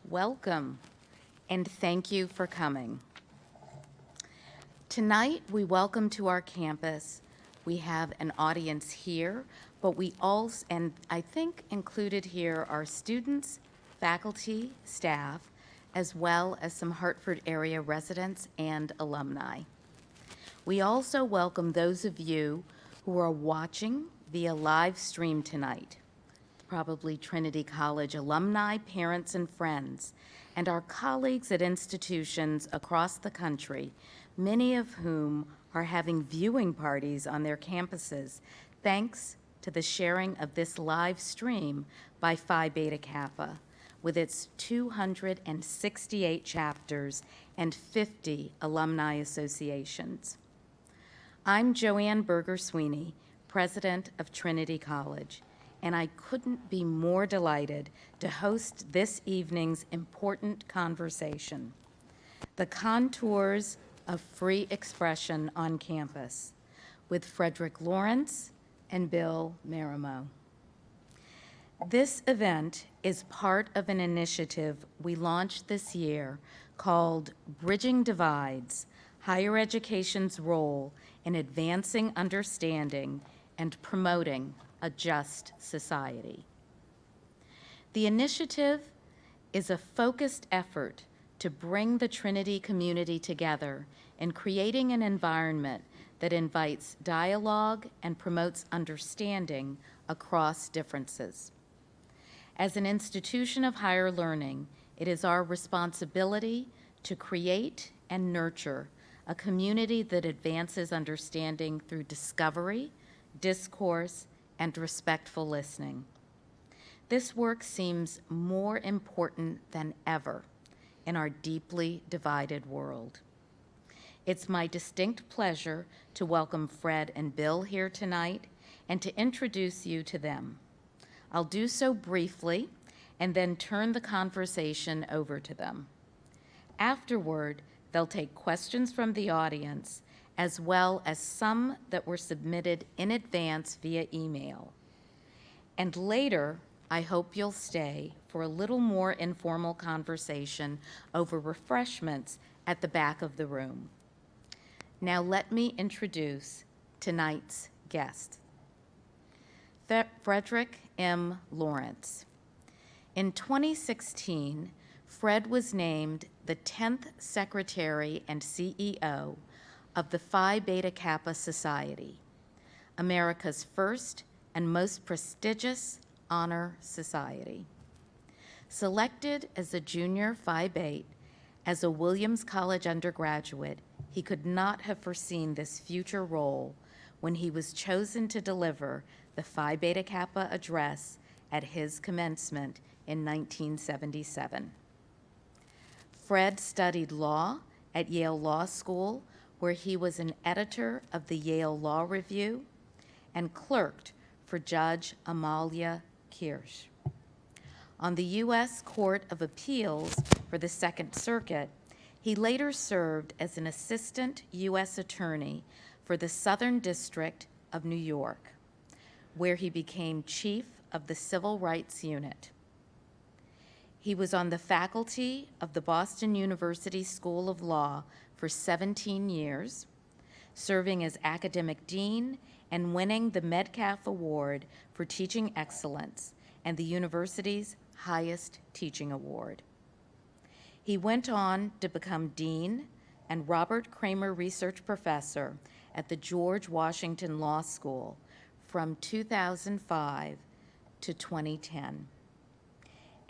Welcome, and thank you for coming. Tonight, we welcome to our campus. We have an audience here, but we also, and I think included here are students, faculty, staff, as well as some Hartford area residents and alumni. We also welcome those of you who are watching via live stream tonight, probably Trinity College alumni, parents, and friends, and our colleagues at institutions across the country, many of whom are having viewing parties on their campuses, thanks to the sharing of this live stream by Phi Beta Kappa, with its 268 chapters and 50 alumni associations. I'm Joanne Berger-Sweeney, president of Trinity College, and I couldn't be more delighted to host this evening's important conversation, The Contours of Free Expression on Campus, with Frederick Lawrence and Bill Marimow. This event is part of an initiative we launched this year called Bridging Divides: Higher Education's Role in Advancing Understanding and Promoting a Just Society. The initiative is a focused effort to bring the Trinity community together in creating an environment that invites dialogue and promotes understanding across differences. As an institution of higher learning, it is our responsibility to create and nurture a community that advances understanding through discovery, discourse, and respectful listening. This work seems more important than ever in our deeply divided world. It's my distinct pleasure to welcome Fred and Bill here tonight and to introduce you to them. I'll do so briefly and then turn the conversation over to them. Afterward, they'll take questions from the audience, as well as some that were submitted in advance via email. And later, I hope you'll stay for a little more informal conversation over refreshments at the back of the room. Now let me introduce tonight's guest, Frederick M. Lawrence. In 2016, Fred was named the 10th Secretary and CEO of the Phi Beta Kappa Society, America's first and most prestigious honor society. Selected as a junior Phi Beta as a Williams College undergraduate, he could not have foreseen this future role when he was chosen to deliver the Phi Beta Kappa address at his commencement in 1977. Fred studied law at Yale Law School, where he was an editor of the Yale Law Review and clerked for Judge Amalia Kirsch. On the U.S. Court of Appeals for the Second Circuit, he later served as an assistant U.S. attorney for the Southern District of New York, where he became chief of the Civil Rights Unit. He was on the faculty of the Boston University School of Law for 17 years, serving as academic dean and winning the Metcalf Award for Teaching Excellence and the university's highest teaching award. He went on to become dean and Robert Kramer Research Professor at the George Washington Law School from 2005 to 2010.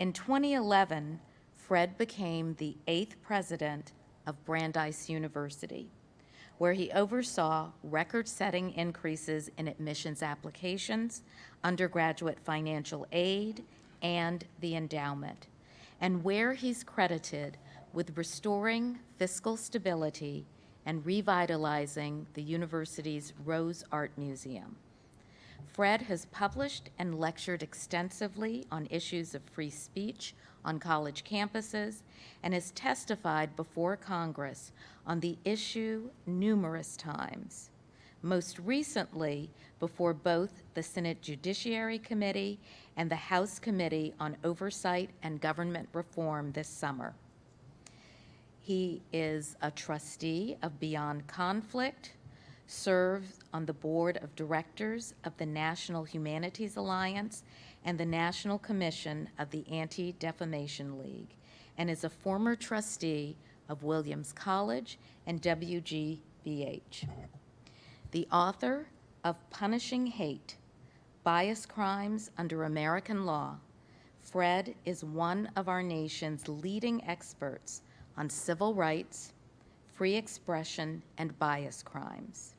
In 2011, Fred became the 8th president of Brandeis University, where he oversaw record-setting increases in admissions applications, undergraduate financial aid, and the endowment, and where he's credited with restoring fiscal stability and revitalizing the university's Rose Art Museum. Fred has published and lectured extensively on issues of free speech on college campuses and has testified before Congress on the issue numerous times. most recently before both the Senate Judiciary Committee and the House Committee on Oversight and Government Reform this summer. He is a trustee of Beyond Conflict, serves on the board of directors of the National Humanities Alliance and the National Commission of the Anti-Defamation League, and is a former trustee of Williams College and WGBH. The author of Punishing Hate, Bias Crimes Under American Law, Fred is one of our nation's leading experts on civil rights, free expression, and bias crimes.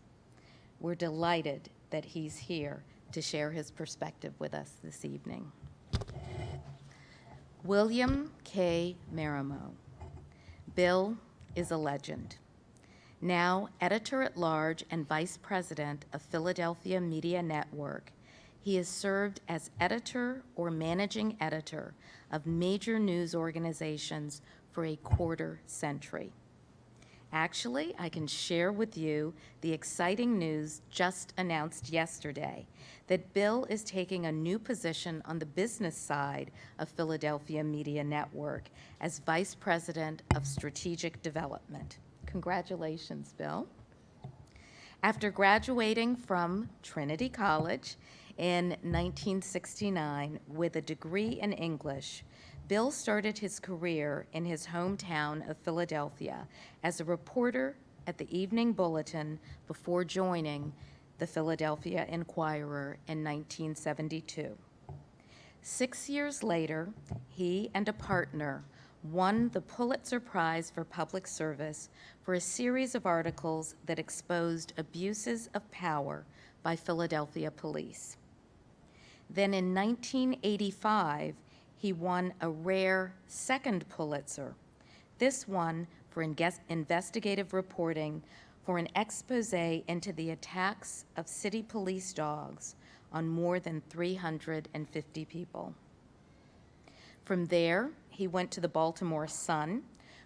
We're delighted that he's here to share his perspective with us this evening. William K. Marimow. Bill is a legend. Now editor-at-large and vice president of Philadelphia Media Network, he has served as editor or managing editor of major news organizations for a quarter century. Actually, I can share with you the exciting news just announced yesterday that Bill is taking a new position on the business side of Philadelphia Media Network as Vice President of Strategic Development. Congratulations, Bill. After graduating from Trinity College in 1969 with a degree in English, Bill started his career in his hometown of Philadelphia as a reporter at the Evening Bulletin before joining the Philadelphia Inquirer in 1972. 6 years later, he and a partner won the Pulitzer Prize for Public Service for a series of articles that exposed abuses of power by Philadelphia police. Then in 1985, he won a rare second Pulitzer, this one for investigative reporting for an expose into the attacks of city police dogs on more than 350 people. From there, he went to the Baltimore Sun,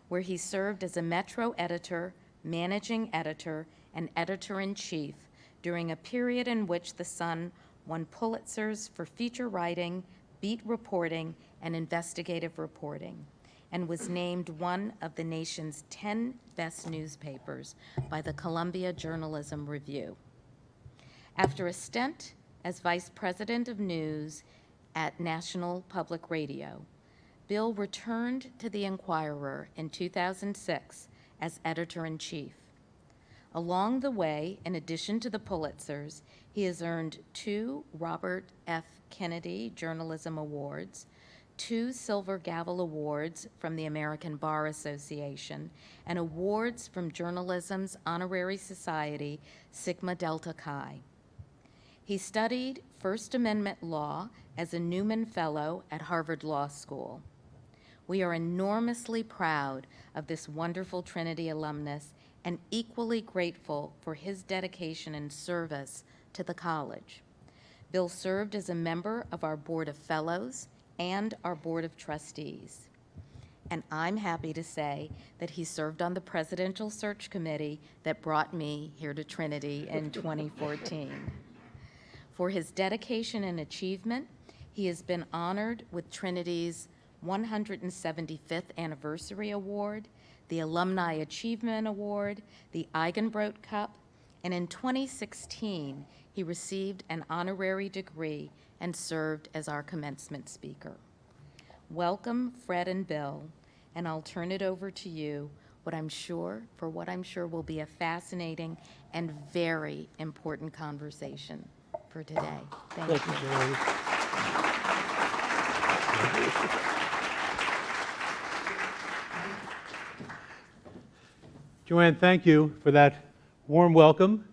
where he served as a Metro editor, managing editor, and editor-in-chief during a period in which the Sun won Pulitzers for feature writing, beat reporting, and investigative reporting, and was named one of the nation's 10 best newspapers by the Columbia Journalism Review. After a stint as Vice President of News at National Public Radio, Bill returned to the Inquirer in 2006 as editor-in-chief. Along the way, in addition to the Pulitzers, he has earned 2 Robert F. Kennedy Journalism Awards, 2 Silver Gavel Awards from the American Bar Association, and awards from journalism's honorary society, Sigma Delta Chi. He studied First Amendment law as a Newman Fellow at Harvard Law School. We are enormously proud of this wonderful Trinity alumnus and equally grateful for his dedication and service to the college. Bill served as a member of our Board of Fellows and our Board of Trustees. And I'm happy to say that he served on the Presidential Search Committee that brought me here to Trinity in 2014. For his dedication and achievement, he has been honored with Trinity's 175th Anniversary Award, the Alumni Achievement Award, the Eigenbrot Cup, and in 2016, he received an honorary degree and served as our commencement speaker. Welcome, Fred and Bill, and I'll turn it over to you, what I'm sure will be a fascinating and very important conversation for today. Thank you. Joanne, thank you for that warm welcome.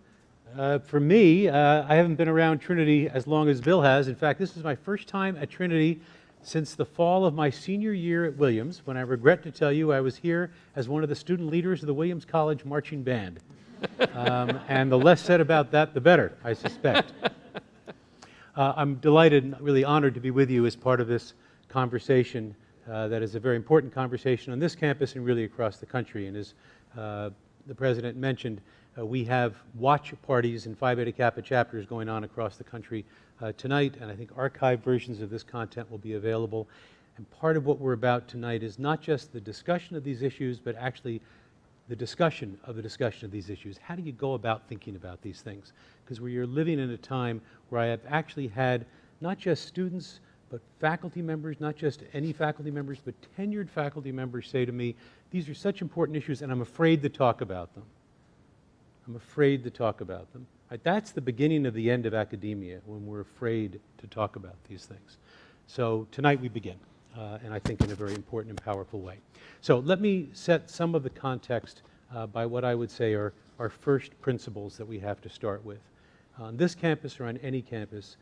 For me, I haven't been around Trinity as long as Bill has. In fact, this is my first time at Trinity since the fall of my senior year at Williams, when I regret to tell you I was here as one of the student leaders of the Williams College Marching Band. And the less said about that, the better, I suspect. I'm delighted and really honored to be with you as part of this conversation that is a very important conversation on this campus and really across the country. And as the President mentioned, We have watch parties and Phi Beta Kappa chapters going on across the country tonight, and I think archived versions of this content will be available. And part of what we're about tonight is not just the discussion of these issues, but actually the discussion of these issues. How do you go about thinking about these things? Because we're living in a time where I have actually had not just students, but faculty members, not just any faculty members, but tenured faculty members say to me, these are such important issues and I'm afraid to talk about them. I'm afraid to talk about them. Right? That's the beginning of the end of academia, when we're afraid to talk about these things. So tonight we begin, and I think in a very important and powerful way. So let me set some of the context by what I would say are our first principles that we have to start with. On this campus or on any campus,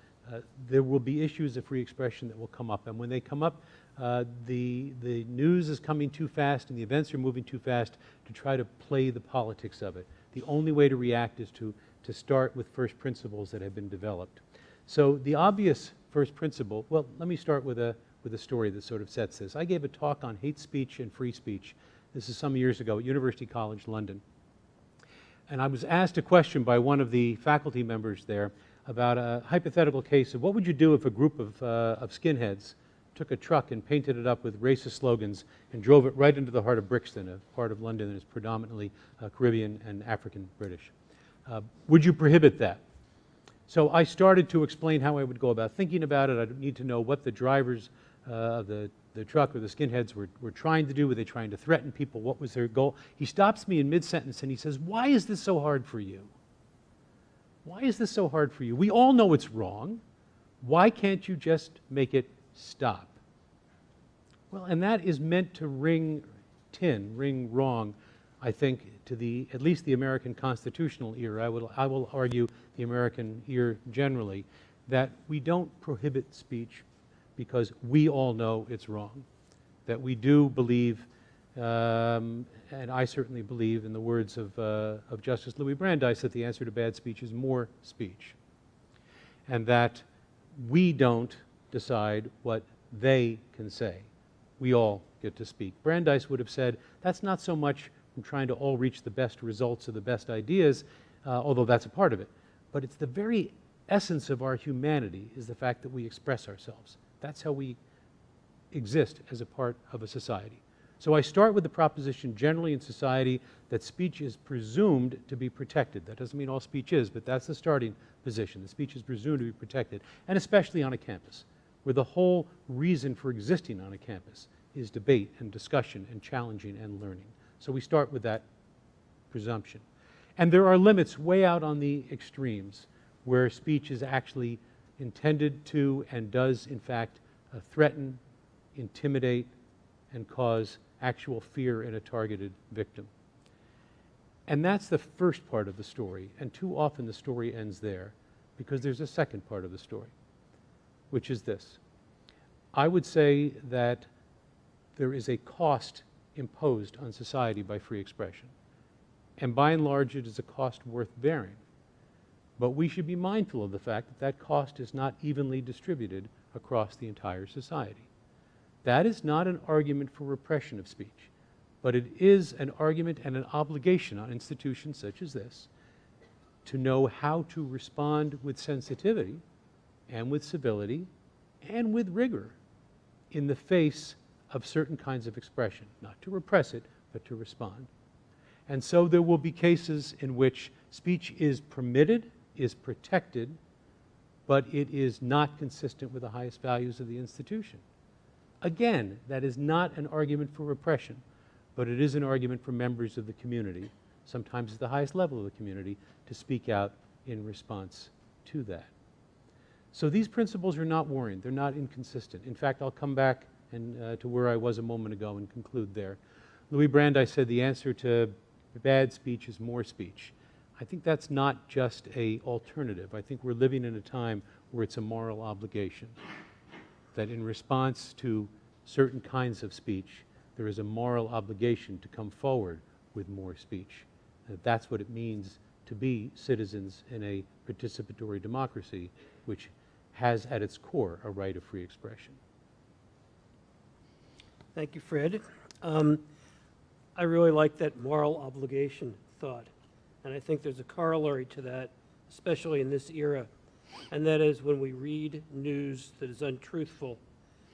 there will be issues of free expression that will come up, and when they come up, the news is coming too fast and the events are moving too fast to try to play the politics of it. The only way to react is to start with first principles that have been developed. So the obvious first principle, well, let me start with a story that sort of sets this. I gave a talk on hate speech and free speech. This is some years ago at University College London. And I was asked a question by one of the faculty members there about a hypothetical case of what would you do if a group of skinheads took a truck and painted it up with racist slogans and drove it right into the heart of Brixton, a part of London that is predominantly Caribbean and African British. Would you prohibit that? So I started to explain how I would go about thinking about it. I'd need to know what the drivers of the truck or the skinheads were trying to do. Were they trying to threaten people? What was their goal? He stops me in mid-sentence and he says, "Why is this so hard for you? Why is this so hard for you? We all know it's wrong. Why can't you just make it stop?" Well, and that is meant to ring wrong, I think, to at least the American constitutional ear. I will argue the American ear generally, that we don't prohibit speech because we all know it's wrong. That we do believe, and I certainly believe in the words of Justice Louis Brandeis, that the answer to bad speech is more speech. And that we don't decide what they can say. We all get to speak. Brandeis would have said, that's not so much from trying to all reach the best results or the best ideas, although that's a part of it, but it's the very essence of our humanity is the fact that we express ourselves. That's how we exist as a part of a society. So I start with the proposition generally in society that speech is presumed to be protected. That doesn't mean all speech is, but that's the starting position. The speech is presumed to be protected, and especially on a campus, where the whole reason for existing on a campus is debate and discussion and challenging and learning. So we start with that presumption. And there are limits way out on the extremes where speech is actually intended to and does, in fact, threaten, intimidate, and cause actual fear in a targeted victim. And that's the first part of the story, and too often the story ends there because there's a second part of the story, which is this. I would say that there is a cost imposed on society by free expression, and by and large it is a cost worth bearing. But we should be mindful of the fact that that cost is not evenly distributed across the entire society. That is not an argument for repression of speech, but it is an argument and an obligation on institutions such as this to know how to respond with sensitivity and with civility and with rigor in the face of certain kinds of expression, not to repress it, but to respond. And so there will be cases in which speech is permitted, is protected, but it is not consistent with the highest values of the institution. Again, that is not an argument for repression, but it is an argument for members of the community, sometimes at the highest level of the community, to speak out in response to that. So these principles are not warring. They're not inconsistent. In fact, I'll come back to where I was a moment ago and conclude there. Louis Brandeis said the answer to bad speech is more speech. I think that's not just an alternative. I think we're living in a time where it's a moral obligation, that in response to certain kinds of speech, there is a moral obligation to come forward with more speech. That's what it means to be citizens in a participatory democracy, which has at its core a right of free expression. Thank you, Fred. I really like that moral obligation thought. and I think there's a corollary to that, especially in this era, and that is when we read news that is untruthful,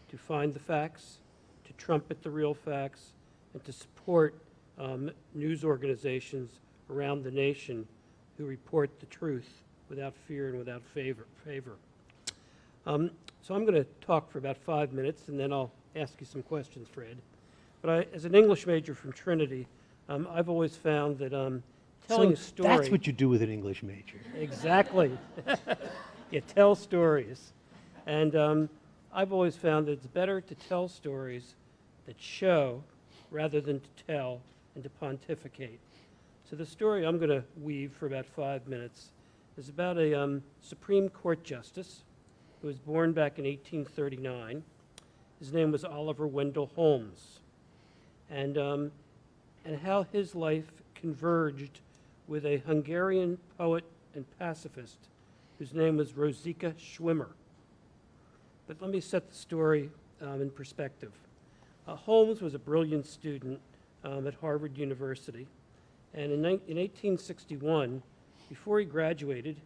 to find the facts, to trumpet the real facts, and to support news organizations around the nation who report the truth without fear and without favor. So I'm going to talk for about 5 minutes, and then I'll ask you some questions, Fred. But as an English major from Trinity, I've always found that telling a story... That's what you do with an English major. Exactly. You tell stories. And I've always found that it's better to tell stories that show rather than to tell and to pontificate. So the story I'm going to weave for about 5 minutes is about a Supreme Court justice who was born back in 1839. His name was Oliver Wendell Holmes. And how his life converged with a Hungarian poet and pacifist whose name was Rosika Schwimmer. But let me set the story in perspective. Holmes was a brilliant student at Harvard University, and in 1861, before he graduated,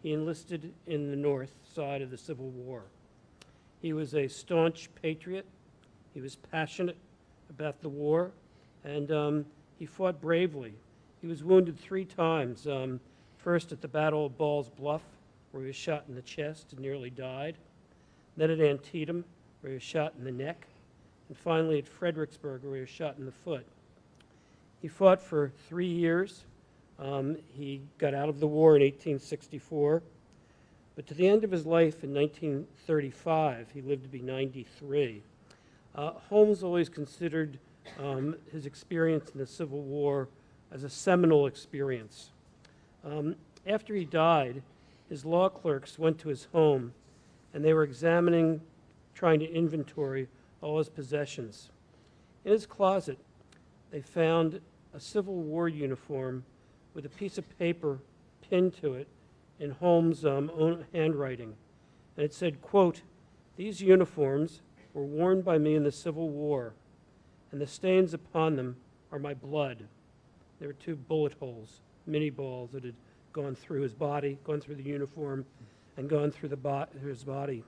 he enlisted in the North side of the Civil War. He was a staunch patriot. He was passionate about the war, and he fought bravely. He was wounded 3 times, first at the Battle of Ball's Bluff, where he was shot in the chest and nearly died, then at Antietam, where he was shot in the neck, and finally at Fredericksburg, where he was shot in the foot. He fought for 3 years. He got out of the war in 1864, but to the end of his life in 1935, he lived to be 93. Holmes always considered his experience in the Civil War as a seminal experience. After he died, his law clerks went to his home, and they were trying to inventory all his possessions. In his closet, they found a Civil War uniform with a piece of paper pinned to it in Holmes' own handwriting. And it said, quote, "These uniforms were worn by me in the Civil War, and the stains upon them are my blood." There were 2 bullet holes, mini balls that had gone through his body, gone through the uniform, and gone through his body.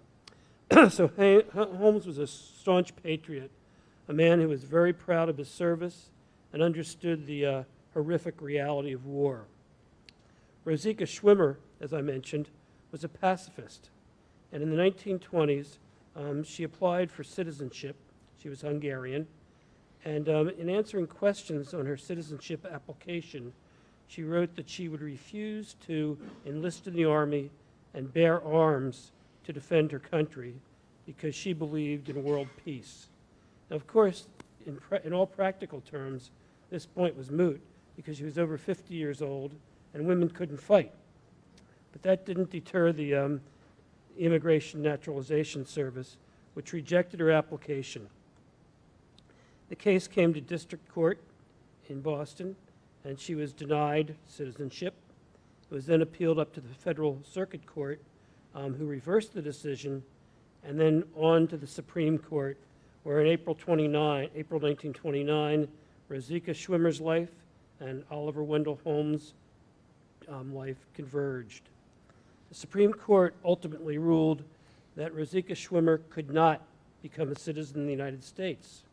So Holmes was a staunch patriot, a man who was very proud of his service and understood the horrific reality of war. Rosika Schwimmer, as I mentioned, was a pacifist, and in the 1920s, she applied for citizenship. She was Hungarian, and in answering questions on her citizenship application, she wrote that she would refuse to enlist in the army and bear arms to defend her country because she believed in world peace. Now, of course, in all practical terms, this point was moot because she was over 50 years old and women couldn't fight. But that didn't deter the Immigration Naturalization Service, which rejected her application. The case came to district court in Boston, and she was denied citizenship. It was then appealed up to the Federal Circuit Court, who reversed the decision, and then on to the Supreme Court, where in April 1929, Rosika Schwimmer's life and Oliver Wendell Holmes' life converged. The Supreme Court ultimately ruled that Rosika Schwimmer could not become a citizen of the United States.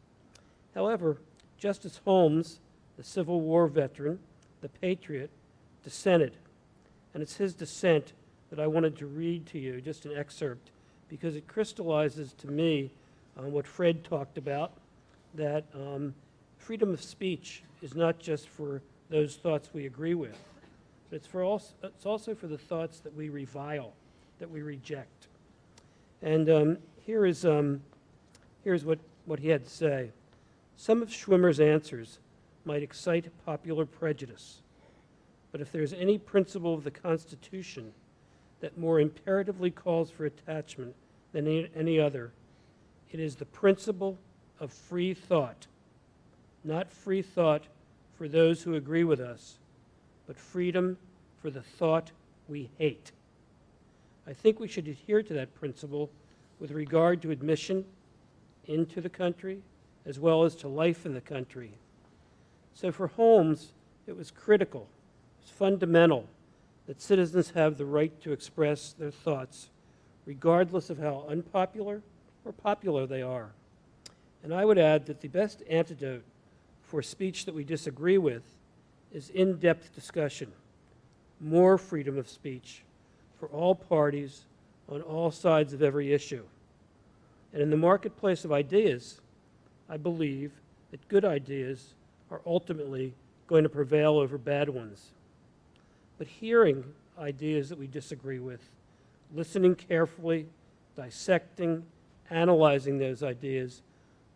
However, Justice Holmes, the Civil War veteran, the patriot, dissented. And it's his dissent that I wanted to read to you, just an excerpt, because it crystallizes to me what Fred talked about, that freedom of speech is not just for those thoughts we agree with, but it's also for the thoughts that we revile, that we reject. And here's what he had to say. Some of Schwimmer's answers might excite popular prejudice, but if there's any principle of the Constitution that more imperatively calls for attachment than any other, it is the principle of free thought. Not free thought for those who agree with us, but freedom for the thought we hate. I think we should adhere to that principle with regard to admission into the country as well as to life in the country. So for Holmes, it was critical, It's fundamental that citizens have the right to express their thoughts, regardless of how unpopular or popular they are. And I would add that the best antidote for speech that we disagree with is in-depth discussion, more freedom of speech for all parties on all sides of every issue. And in the marketplace of ideas, I believe that good ideas are ultimately going to prevail over bad ones. But hearing ideas that we disagree with, listening carefully, dissecting, analyzing those ideas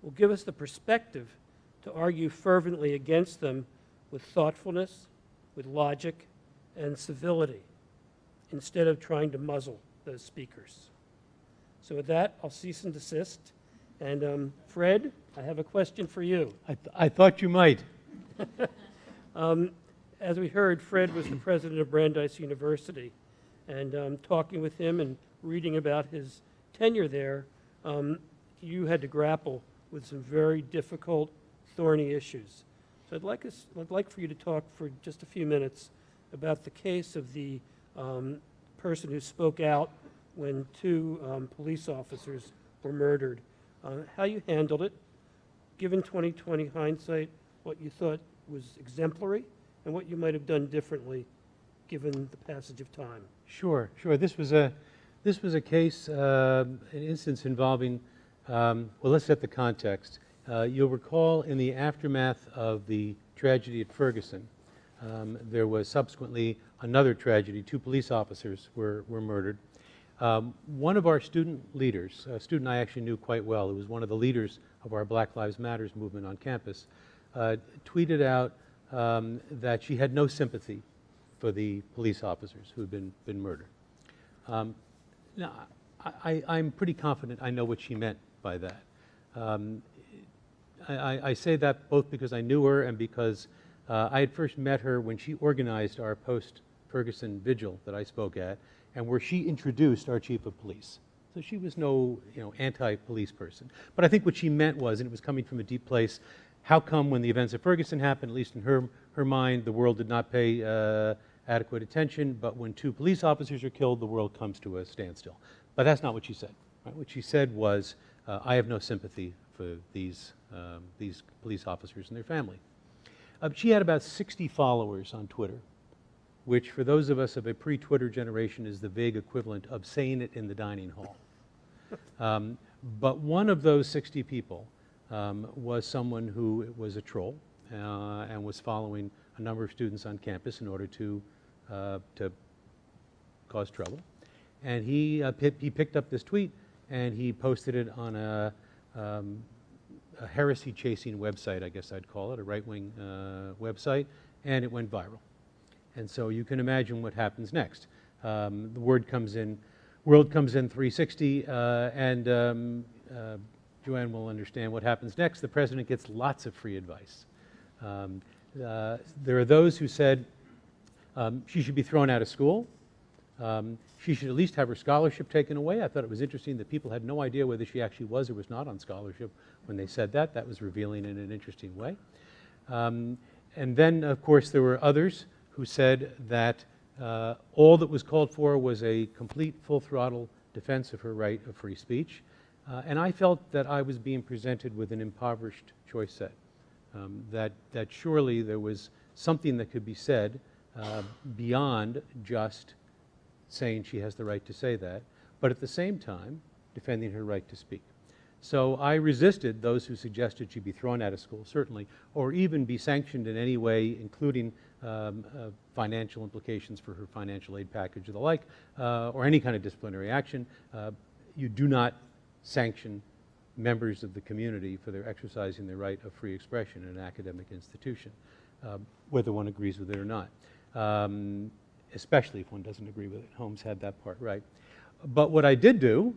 will give us the perspective to argue fervently against them with thoughtfulness, with logic, and civility, instead of trying to muzzle those speakers. So with that, I'll cease and desist. And Fred, I have a question for you. I thought you might. As we heard, Fred was the president of Brandeis University, and talking with him and reading about his tenure there, you had to grapple with some very difficult, thorny issues. So I'd like for you to talk for just a few minutes about the case of the person who spoke out when two police officers were murdered, how you handled it, given 20/20 hindsight, what you thought was exemplary, and what you might have done differently given the passage of time. Sure. This was a case, an instance involving. Well, let's set the context. You'll recall in the aftermath of the tragedy at Ferguson, there was subsequently another tragedy. Two police officers were murdered. One of our student leaders, a student I actually knew quite well, who was one of the leaders of our Black Lives Matters movement on campus, tweeted out that she had no sympathy for the police officers who had been murdered. Now, I'm pretty confident I know what she meant by that. I say that both because I knew her and because I had first met her when she organized our post-Ferguson vigil that I spoke at, and where she introduced our chief of police. So she was no anti-police person. But I think what she meant was, and it was coming from a deep place, how come when the events of Ferguson happened, at least in her mind, the world did not pay adequate attention, but when two police officers are killed, the world comes to a standstill. But that's not what she said. Right? What she said was, I have no sympathy for these police officers and their family. She had about 60 followers on Twitter, which for those of us of a pre-Twitter generation is the vague equivalent of saying it in the dining hall. But one of those 60 people was someone who was a troll and was following a number of students on campus in order to cause trouble. And he picked up this tweet and he posted it on a heresy-chasing website, I guess I'd call it, a right-wing website, and it went viral. And so you can imagine what happens next. The world comes in 360, and Joanne will understand what happens next. The president gets lots of free advice. There are those who said she should be thrown out of school. She should at least have her scholarship taken away. I thought it was interesting that people had no idea whether she actually was or was not on scholarship when they said that. That was revealing in an interesting way. And then, of course, there were others who said that all that was called for was a complete, full-throttle defense of her right of free speech. And I felt that I was being presented with an impoverished choice set, that surely there was something that could be said beyond just saying she has the right to say that, but at the same time, defending her right to speak. So I resisted those who suggested she be thrown out of school, certainly, or even be sanctioned in any way, including financial implications for her financial aid package or the like, or any kind of disciplinary action. You do not sanction members of the community for their exercising their right of free expression in an academic institution, whether one agrees with it or not. Especially if one doesn't agree with it. Holmes had that part right. But what I did do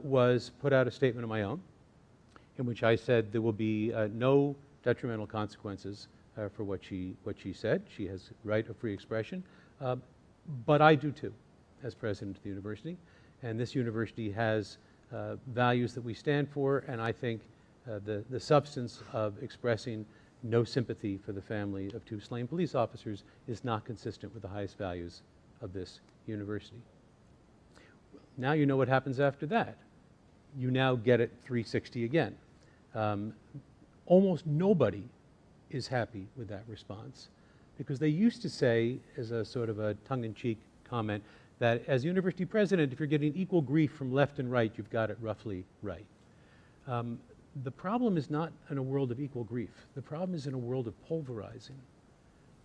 was put out a statement of my own in which I said there will be no detrimental consequences for what she said. She has right of free expression. But I do too, as president of the university. And this university has values that we stand for, and I think the substance of expressing no sympathy for the family of 2 slain police officers is not consistent with the highest values of this university. Now you know what happens after that. You now get it 360 again. Almost nobody is happy with that response, because they used to say, as a sort of a tongue-in-cheek comment, that as university president, if you're getting equal grief from left and right, you've got it roughly right. The problem is not in a world of equal grief. The problem is in a world of pulverizing,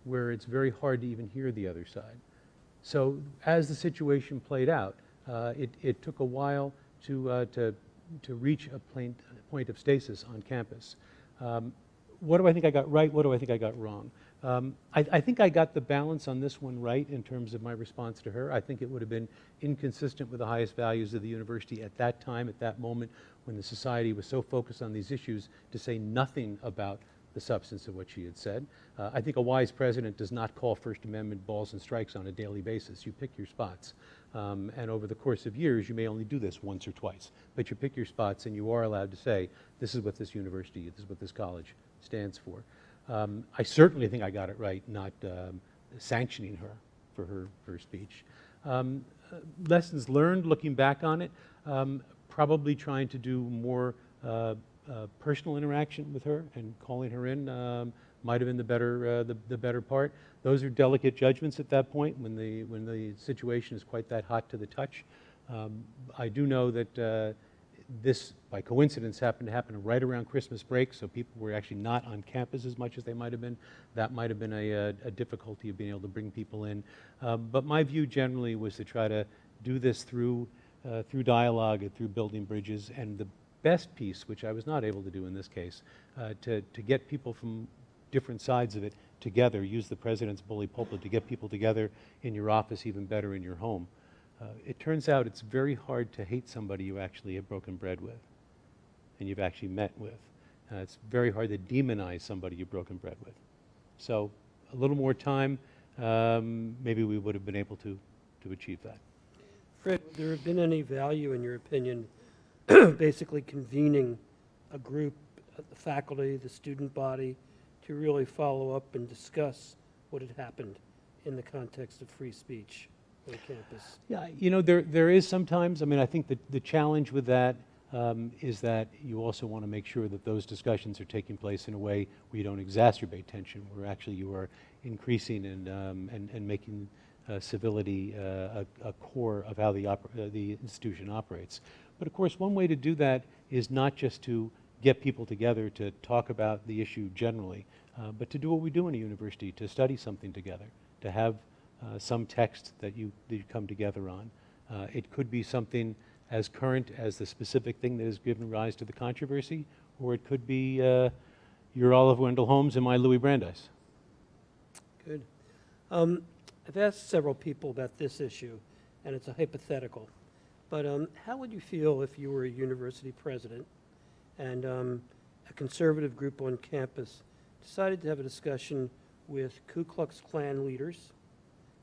where it's very hard to even hear the other side. So as the situation played out, it took a while to reach a point of stasis on campus. What do I think I got right? What do I think I got wrong? I think I got the balance on this one right in terms of my response to her. I think it would have been inconsistent with the highest values of the university at that time, at that moment, when the society was so focused on these issues, to say nothing about the substance of what she had said. I think a wise president does not call First Amendment balls and strikes on a daily basis. You pick your spots. And over the course of years, you may only do this once or twice. But you pick your spots, and you are allowed to say, this is what this university, this is what this college stands for. I certainly think I got it right, not sanctioning her for her speech. Lessons learned, looking back on it, probably trying to do more personal interaction with her, and calling her in might have been the better part. Those are delicate judgments at that point when the situation is quite that hot to the touch. I do know that this, by coincidence, happened to happen right around Christmas break, so people were actually not on campus as much as they might have been. That might have been a difficulty of being able to bring people in. But my view generally was to try to do this through dialogue and through building bridges. And the best piece, which I was not able to do in this case, to get people from different sides of it together, use the president's bully pulpit to get people together in your office, even better in your home. It turns out it's very hard to hate somebody you actually have broken bread with and you've actually met with. It's very hard to demonize somebody you've broken bread with. So a little more time, maybe we would have been able to achieve that. Fred, would there have been any value, in your opinion, basically convening a group, the faculty, the student body, to really follow up and discuss what had happened in the context of free speech on campus? Yeah, you know, there is sometimes, I mean, I think that the challenge with that is that you also want to make sure that those discussions are taking place in a way where you don't exacerbate tension, where actually you are increasing and making civility a core of how the institution operates. But of course, one way to do that is not just to get people together to talk about the issue generally, but to do what we do in a university, to study something together, to have some text that you come together on. It could be something as current as the specific thing that has given rise to the controversy, or it could be your Olive Wendell Holmes and my Louis Brandeis. Good. I've asked several people about this issue, and it's a hypothetical. But how would you feel if you were a university president and a conservative group on campus decided to have a discussion with Ku Klux Klan leaders,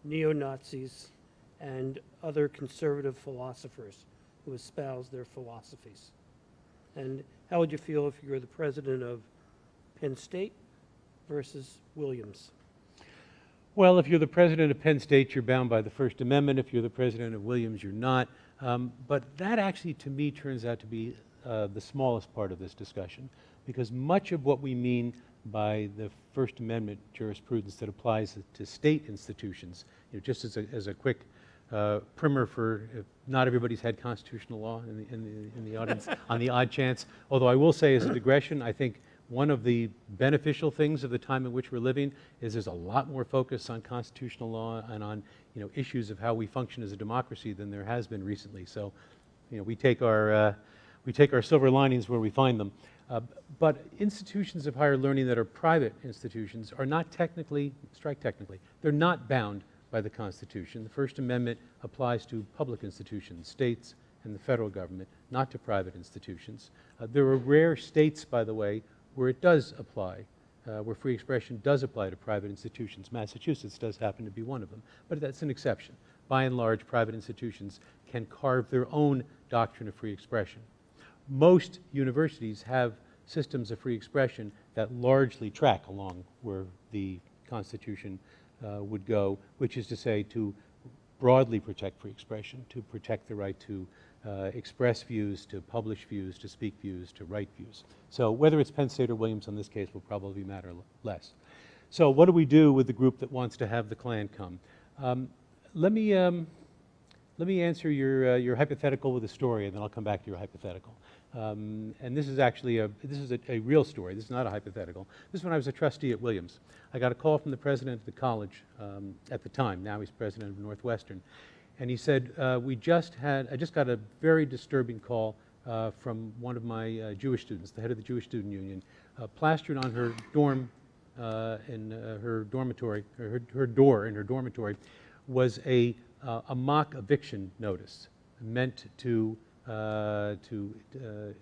neo-Nazis, and other conservative philosophers who espouse their philosophies? And how would you feel if you were the president of Penn State versus Williams? Well, if you're the president of Penn State, you're bound by the First Amendment. If you're the president of Williams, you're not. But that actually, to me, turns out to be the smallest part of this discussion, because much of what we mean by the First Amendment jurisprudence that applies to state institutions, you know, just as a quick primer for, if not everybody's had constitutional law in the audience, on the odd chance. Although I will say, as a digression, I think one of the beneficial things of the time in which we're living is there's a lot more focus on constitutional law and on, you know, issues of how we function as a democracy than there has been recently. So, you know, we take our silver linings where we find them. But institutions of higher learning that are private institutions are not technically, they're not bound by the Constitution. The First Amendment applies to public institutions, states and the federal government, not to private institutions. There are rare states, by the way, where it does apply, where free expression does apply to private institutions. Massachusetts does happen to be one of them, but that's an exception. By and large, private institutions can carve their own doctrine of free expression. Most universities have systems of free expression that largely track along where the Constitution would go, which is to say to broadly protect free expression, to protect the right to express views, to publish views, to speak views, to write views. So whether it's Penn State or Williams in this case will probably matter less. So what do we do with the group that wants to have the Klan come? Let me answer your hypothetical with a story, and then I'll come back to your hypothetical. And this is actually a real story. This is not a hypothetical. This is when I was a trustee at Williams. I got a call from the president of the college at the time. Now he's president of Northwestern. And he said, I just got a very disturbing call from one of my Jewish students, the head of the Jewish Student Union, plastered on her dorm in her dormitory, her door in her dormitory, was a mock eviction notice meant to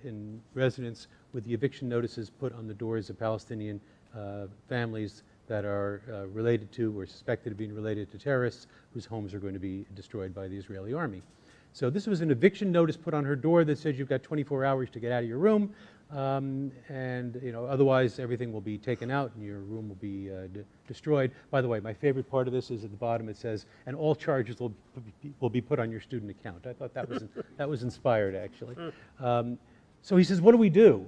in residents with the eviction notices put on the doors of Palestinian families that are related to or suspected of being related to terrorists whose homes are going to be destroyed by the Israeli army. So this was an eviction notice put on her door that says you've got 24 hours to get out of your room, and otherwise everything will be taken out and your room will be destroyed. By the way, my favorite part of this is at the bottom it says, and all charges will be put on your student account. I thought that was inspired, actually. So he says, what do we do?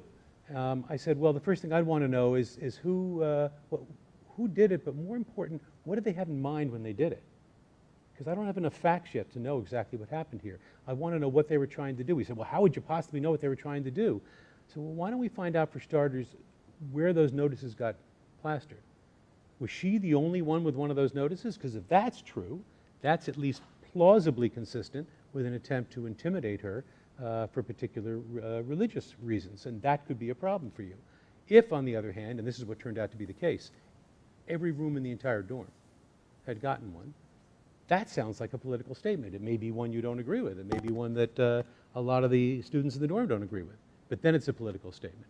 I said, well, the first thing I'd want to know is who did it, but more important, what did they have in mind when they did it? Because I don't have enough facts yet to know exactly what happened here. I want to know what they were trying to do. He said, well, how would you possibly know what they were trying to do? So well, why don't we find out for starters where those notices got plastered? Was she the only one with one of those notices? Because if that's true, that's at least plausibly consistent with an attempt to intimidate her for particular religious reasons, and that could be a problem for you. If, on the other hand, and this is what turned out to be the case, every room in the entire dorm had gotten one, that sounds like a political statement. It may be one you don't agree with. It may be one that a lot of the students in the dorm don't agree with. But then it's a political statement.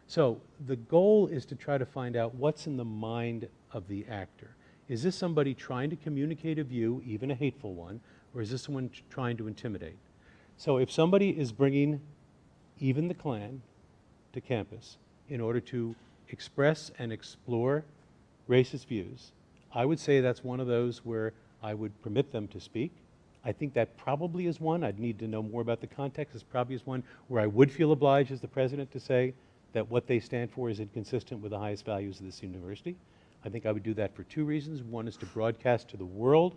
So the goal is to try to find out what's in the mind of the actor. Is this somebody trying to communicate a view, even a hateful one, or is this someone trying to intimidate? So if somebody is bringing even the Klan to campus in order to express and explore racist views, I would say that's one of those where I would permit them to speak. I think that probably is one. I'd need to know more about the context. This probably is one where I would feel obliged as the president to say that what they stand for is inconsistent with the highest values of this university. I think I would do that for two reasons. One is to broadcast to the world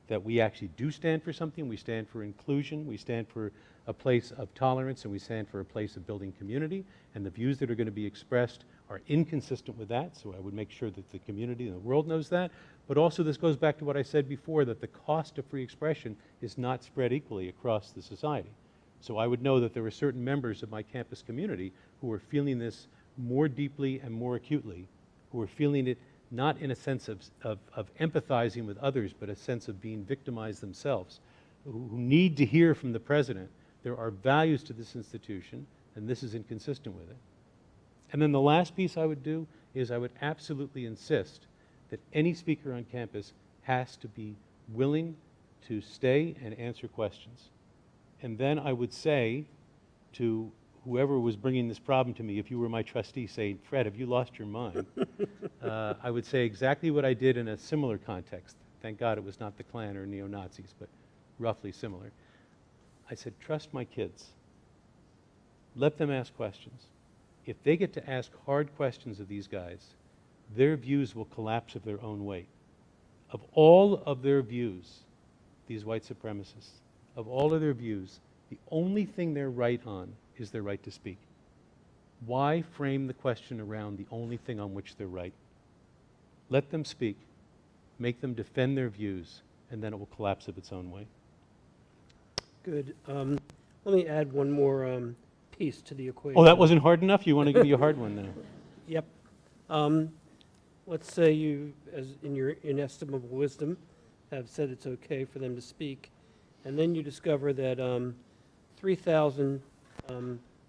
that we actually do stand for something. We stand for inclusion. We stand for a place of tolerance, and we stand for a place of building community. And the views that are going to be expressed are inconsistent with that, so I would make sure that the community and the world knows that. But also this goes back to what I said before, that the cost of free expression is not spread equally across the society. So I would know that there were certain members of my campus community who were feeling this more deeply and more acutely, who were feeling it not in a sense of empathizing with others, but a sense of being victimized themselves, who need to hear from the president, there are values to this institution, and this is inconsistent with it. And then the last piece I would do is I would absolutely insist that any speaker on campus has to be willing to stay and answer questions. And then I would say to whoever was bringing this problem to me, if you were my trustee, say, Fred, have you lost your mind? I would say exactly what I did in a similar context. Thank God it was not the Klan or neo-Nazis, but roughly similar. I said, trust my kids. Let them ask questions. If they get to ask hard questions of these guys, their views will collapse of their own weight. Of all of their views, these white supremacists, of all of their views, the only thing they're right on is their right to speak. Why frame the question around the only thing on which they're right? Let them speak, make them defend their views, and then it will collapse of its own weight. Good. Let me add one more piece to the equation. Oh, that wasn't hard enough? You want to give me a hard one now? Yep. Let's say you, as in your inestimable wisdom, have said it's okay for them to speak, and then you discover that 3,000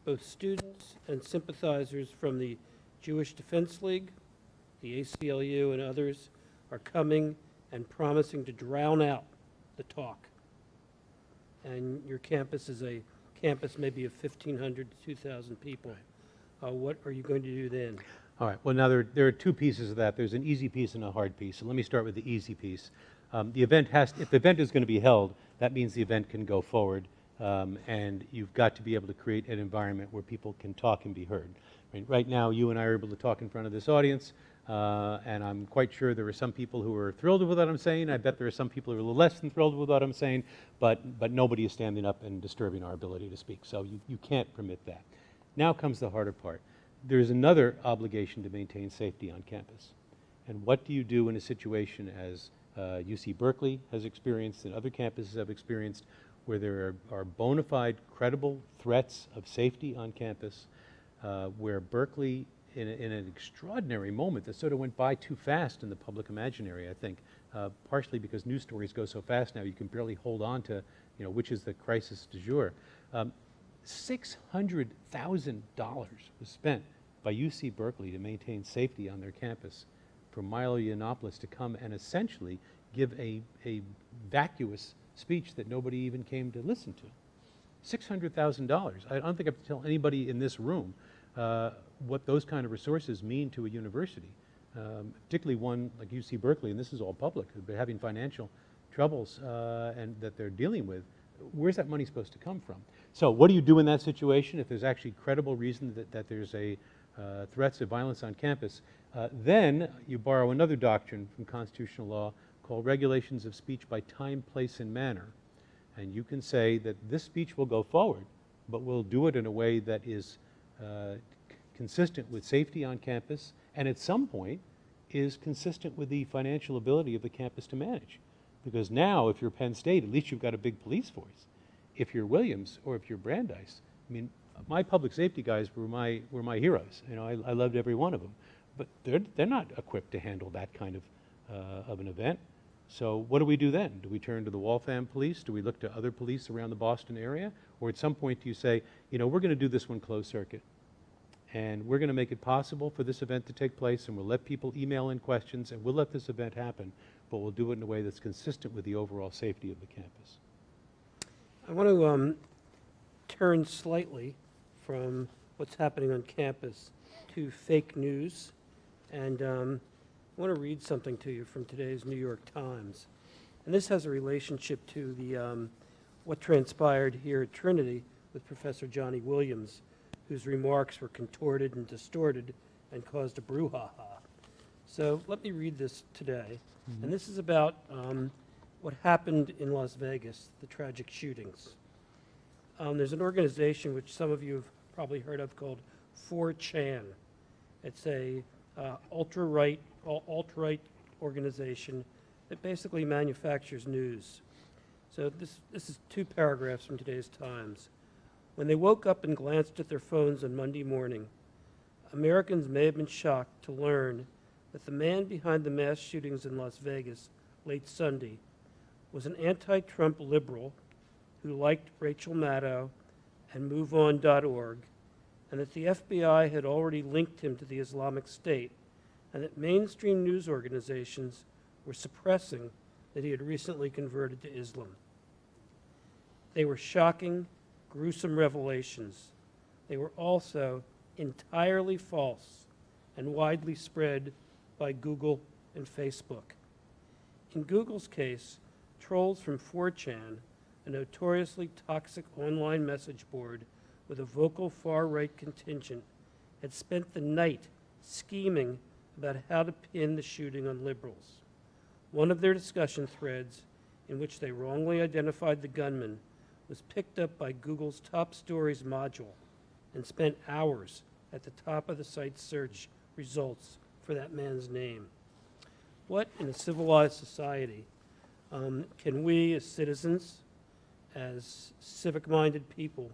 both students and sympathizers from the Jewish Defense League, the ACLU, and others are coming and promising to drown out the talk. And your campus is a campus maybe of 1,500 to 2,000 people. What are you going to do then? All right. Well, now there are two pieces of that. There's an easy piece and a hard piece. So let me start with the easy piece. If the event is going to be held, that means the event can go forward, and you've got to be able to create an environment where people can talk and be heard. Right now, you and I are able to talk in front of this audience, and I'm quite sure there are some people who are thrilled with what I'm saying. I bet there are some people who are a little less than thrilled with what I'm saying, but nobody is standing up and disturbing our ability to speak. So you can't permit that. Now comes the harder part. There's another obligation to maintain safety on campus. And what do you do in a situation as UC Berkeley has experienced and other campuses have experienced where there are bona fide, credible threats of safety on campus, where Berkeley, in an extraordinary moment that sort of went by too fast in the public imaginary, I think, partially because news stories go so fast now you can barely hold on to, which is the crisis du jour. $600,000 was spent by UC Berkeley to maintain safety on their campus for Milo Yiannopoulos to come and essentially give a vacuous speech that nobody even came to listen to. $600,000. I don't think I have to tell anybody in this room what those kind of resources mean to a university, particularly one like UC Berkeley, and this is all public, they're having financial troubles and that they're dealing with. Where's that money supposed to come from? So what do you do in that situation if there's actually credible reason that there's a threats of violence on campus? Then you borrow another doctrine from constitutional law called regulations of speech by time, place, and manner. And you can say that this speech will go forward, but we'll do it in a way that is consistent with safety on campus, and at some point is consistent with the financial ability of the campus to manage. Because now, if you're Penn State, at least you've got a big police force. If you're Williams or if you're Brandeis, I mean, my public safety guys were my heroes. I loved every one of them, but they're not equipped to handle that kind of an event. So what do we do then? Do we turn to the Waltham police? Do we look to other police around the Boston area? Or at some point do you say, we're going to do this one closed circuit, and we're going to make it possible for this event to take place, and we'll let people email in questions, and we'll let this event happen, but we'll do it in a way that's consistent with the overall safety of the campus. I want to turn slightly from what's happening on campus to fake news, and I want to read something to you from today's New York Times. And this has a relationship to the what transpired here at Trinity with Professor Johnny Williams, whose remarks were contorted and distorted and caused a brouhaha. So let me read this today. Mm-hmm. And this is about what happened in Las Vegas, the tragic shootings. There's an organization which some of you have probably heard of called 4chan. It's a alt-right organization that basically manufactures news. So this is 2 paragraphs from today's Times. When they woke up and glanced at their phones on Monday morning, Americans may have been shocked to learn that the man behind the mass shootings in Las Vegas late Sunday was an anti-Trump liberal who liked Rachel Maddow and MoveOn.org, and that the FBI had already linked him to the Islamic State, and that mainstream news organizations were suppressing that he had recently converted to Islam. They were shocking, gruesome revelations. They were also entirely false and widely spread by Google and Facebook. In Google's case, trolls from 4chan, a notoriously toxic online message board with a vocal far-right contingent, had spent the night scheming about how to pin the shooting on liberals. One of their discussion threads, in which they wrongly identified the gunman, was picked up by Google's Top Stories module and spent hours at the top of the site's search results for that man's name. What, in a civilized society, can we as citizens, as civic-minded people,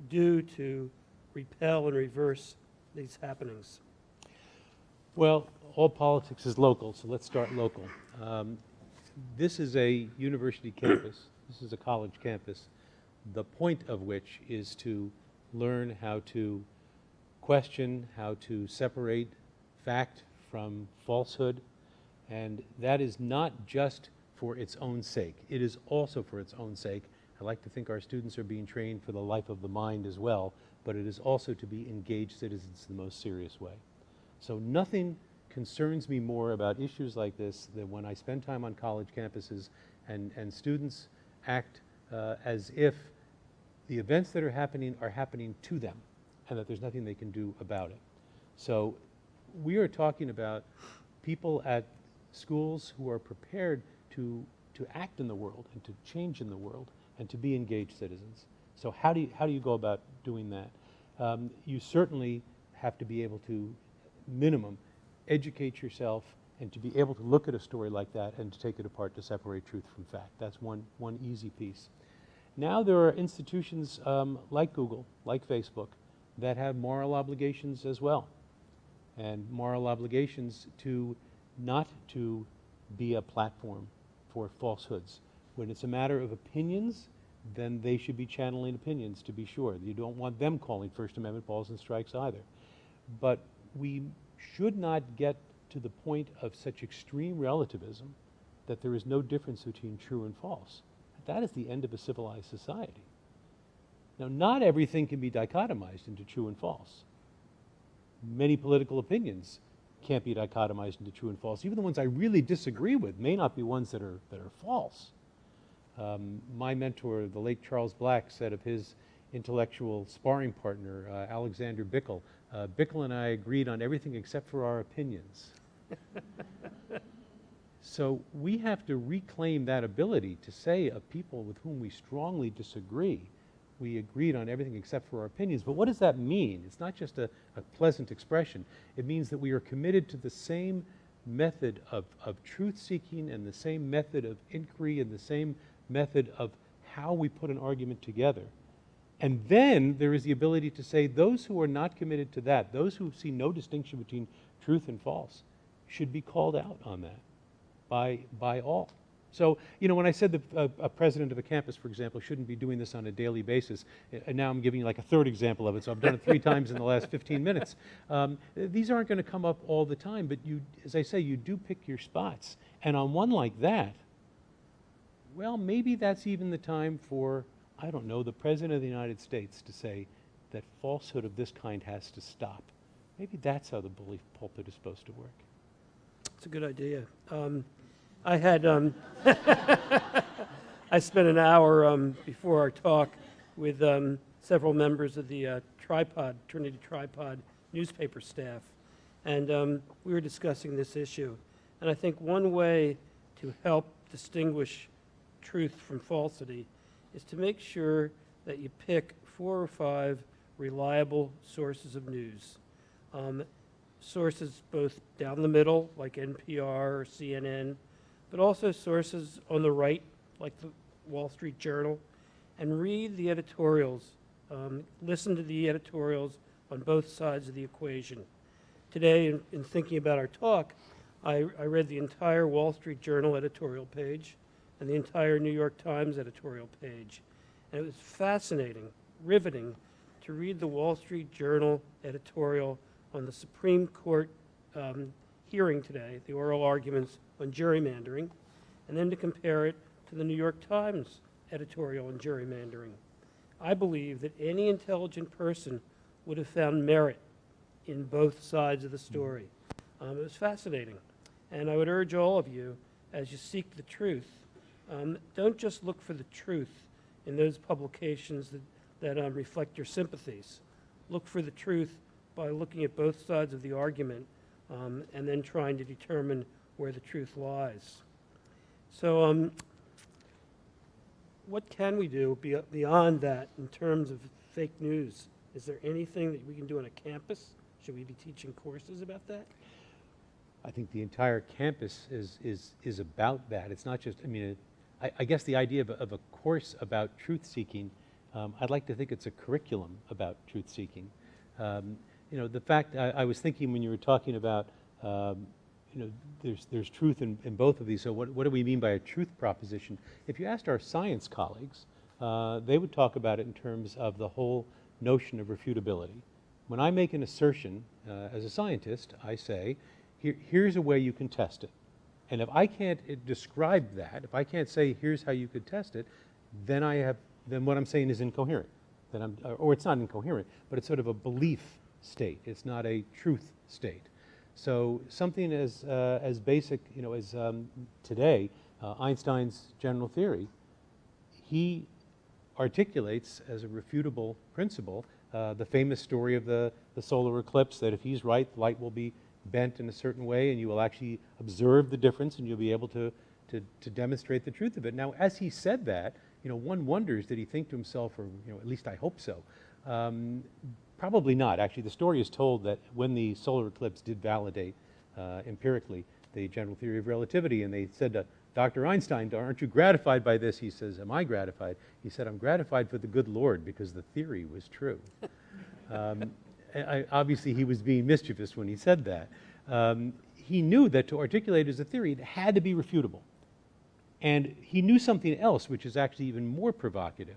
do to repel and reverse these happenings? Well, all politics is local, so let's start local. This is a university campus. This is a college campus, the point of which is to learn how to question, how to separate fact from falsehood, and that is not just for its own sake. It is also for its own sake. I like to think our students are being trained for the life of the mind as well, but it is also to be engaged citizens in the most serious way. So nothing concerns me more about issues like this than when I spend time on college campuses and students act as if the events that are happening to them and that there's nothing they can do about it. So we are talking about people at schools who are prepared to act in the world and to change in the world and to be engaged citizens. So how do you go about doing that? You certainly have to be able to, minimum, educate yourself and to be able to look at a story like that and to take it apart to separate truth from fact. That's one easy piece. Now there are institutions like Google, like Facebook, that have moral obligations as well. And moral obligations to not to be a platform for falsehoods. When it's a matter of opinions, then they should be channeling opinions, to be sure. You don't want them calling First Amendment balls and strikes either. But we should not get to the point of such extreme relativism that there is no difference between true and false. That is the end of a civilized society. Now, not everything can be dichotomized into true and false. Many political opinions can't be dichotomized into true and false. Even the ones I really disagree with may not be ones that are false. My mentor, the late Charles Black, said of his intellectual sparring partner, Alexander Bickel, Bickel and I agreed on everything except for our opinions. So we have to reclaim that ability to say of people with whom we strongly disagree, we agreed on everything except for our opinions. But what does that mean? It's not just a pleasant expression. It means that we are committed to the same method of truth-seeking and the same method of inquiry and the same method of how we put an argument together. And then there is the ability to say those who are not committed to that, those who see no distinction between truth and false, should be called out on that by all. So, you know, when I said that a president of a campus, for example, shouldn't be doing this on a daily basis, and now I'm giving you like a third example of it, so I've done it 3 times in the last 15 minutes. These aren't going to come up all the time, but you, as I say, you do pick your spots. And on one like that, well, maybe that's even the time for, I don't know, the President of the United States to say that falsehood of this kind has to stop. Maybe that's how the bully pulpit is supposed to work. It's a good idea. I had, I spent an hour before our talk with several members of the Trinity Tripod newspaper staff, and we were discussing this issue. And I think one way to help distinguish truth from falsity is to make sure that you pick 4 or 5 reliable sources of news. Sources both down the middle, like NPR or CNN, but also sources on the right, like the Wall Street Journal, and read the editorials. Listen to the editorials on both sides of the equation. Today, in thinking about our talk, I read the entire Wall Street Journal editorial page and the entire New York Times editorial page. And it was fascinating, riveting, to read the Wall Street Journal editorial on the Supreme Court hearing today, the oral arguments on gerrymandering, and then to compare it to the New York Times editorial on gerrymandering. I believe that any intelligent person would have found merit in both sides of the story. It was fascinating. And I would urge all of you, as you seek the truth, don't just look for the truth in those publications that reflect your sympathies. Look for the truth by looking at both sides of the argument and then trying to determine where the truth lies. So what can we do beyond that in terms of fake news? Is there anything that we can do on a campus? Should we be teaching courses about that? I think the entire campus is about that. It's not just, I mean, I guess the idea of a course about truth-seeking, I'd like to think it's a curriculum about truth-seeking. You know, the fact, I was thinking when you were talking about, you know, there's truth in both of these, so what do we mean by a truth proposition? If you asked our science colleagues, they would talk about it in terms of the whole notion of refutability. When I make an assertion as a scientist, I say, here's a way you can test it. And if I can't describe that, if I can't say here's how you could test it, then what I'm saying is incoherent. Or it's not incoherent, but it's sort of a belief state. It's not a truth state. So something as basic, as today, Einstein's general theory, he articulates as a refutable principle the famous story of the solar eclipse, that if he's right, light will be bent in a certain way and you will actually observe the difference and you'll be able to demonstrate the truth of it. Now, as he said that, one wonders, did he think to himself, or at least I hope so? Probably not. Actually, the story is told that when the solar eclipse did validate empirically the general theory of relativity, and they said to Dr. Einstein, aren't you gratified by this? He says, am I gratified? He said, I'm gratified for the good Lord because the theory was true. Obviously, he was being mischievous when he said that. He knew that to articulate as a theory, it had to be refutable. And he knew something else, which is actually even more provocative,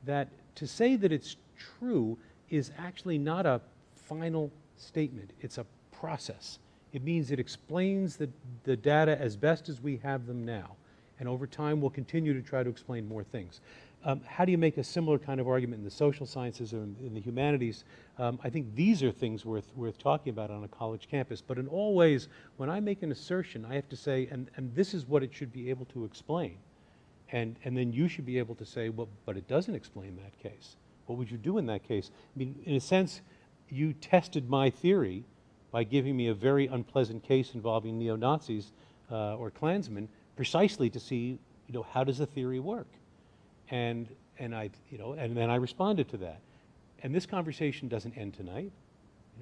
that to say that it's true is actually not a final statement. It's a process. It means it explains the data as best as we have them now. And over time, we'll continue to try to explain more things. How do you make a similar kind of argument in the social sciences or in the humanities? I think these are things worth talking about on a college campus. But in all ways, when I make an assertion, I have to say, and this is what it should be able to explain. And then you should be able to say, well, but it doesn't explain that case. What would you do in that case? I mean, in a sense, you tested my theory by giving me a very unpleasant case involving neo-Nazis or Klansmen, precisely to see, how does the theory work? And then I responded to that. And this conversation doesn't end tonight.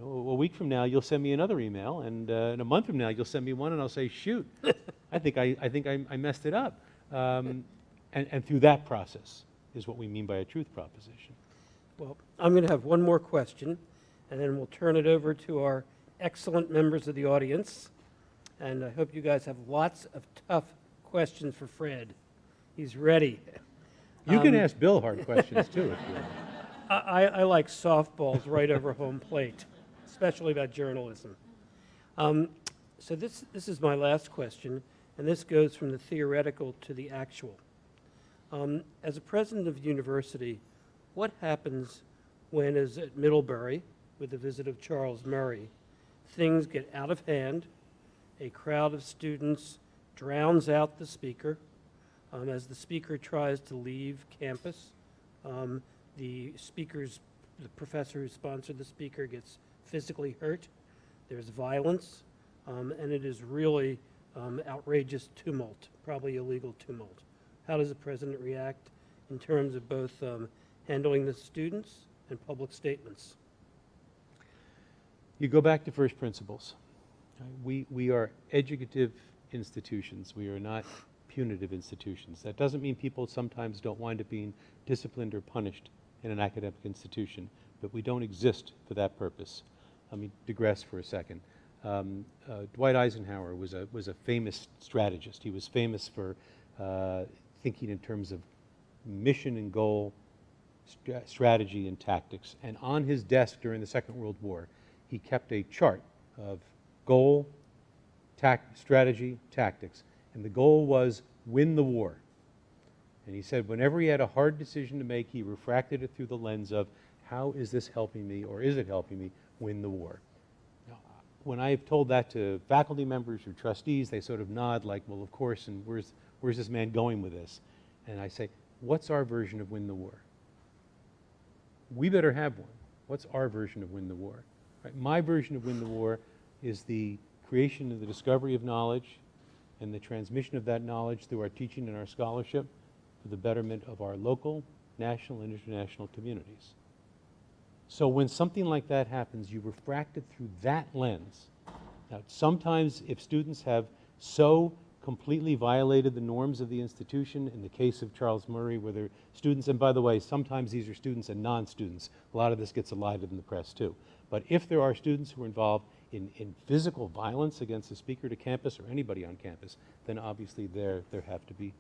A week from now, you'll send me another email, and in a month from now, you'll send me one, and I'll say, shoot, I think I messed it up. And through that process is what we mean by a truth proposition. Well, I'm going to have one more question, and then we'll turn it over to our excellent members of the audience. And I hope you guys have lots of tough questions for Fred. He's ready. You can ask Bill hard questions, too, if you want. I like softballs right over home plate, especially about journalism. So this is my last question, and this goes from the theoretical to the actual. As a president of the university, what happens when, as at Middlebury, with the visit of Charles Murray, things get out of hand, a crowd of students drowns out the speaker, as the speaker tries to leave campus, the professor who sponsored the speaker gets physically hurt, there's violence, and it is really outrageous tumult, probably illegal tumult. How does the president react in terms of both handling the students and public statements? You go back to first principles. We are educative institutions. We are not punitive institutions. That doesn't mean people sometimes don't wind up being disciplined or punished in an academic institution, but we don't exist for that purpose. Let me digress for a second. Dwight Eisenhower was a famous strategist. He was famous for thinking in terms of mission and goal, strategy and tactics. And on his desk during the Second World War, he kept a chart of goal, strategy, tactics. And the goal was win the war. And he said whenever he had a hard decision to make, he refracted it through the lens of how is this helping me, or is it helping me win the war? Now, when I've told that to faculty members or trustees, they sort of nod like, well, of course, and where's this man going with this? And I say, what's our version of win the war? We better have one. What's our version of win the war? Right? My version of win the war is the creation and the discovery of knowledge and the transmission of that knowledge through our teaching and our scholarship for the betterment of our local, national, and international communities. So when something like that happens, you refract it through that lens. Now, sometimes if students have so completely violated the norms of the institution, in the case of Charles Murray, where they're students, and by the way, sometimes these are students and non-students. A lot of this gets elided in the press too. But if there are students who are involved in physical violence against the speaker to campus or anybody on campus, then obviously there have to be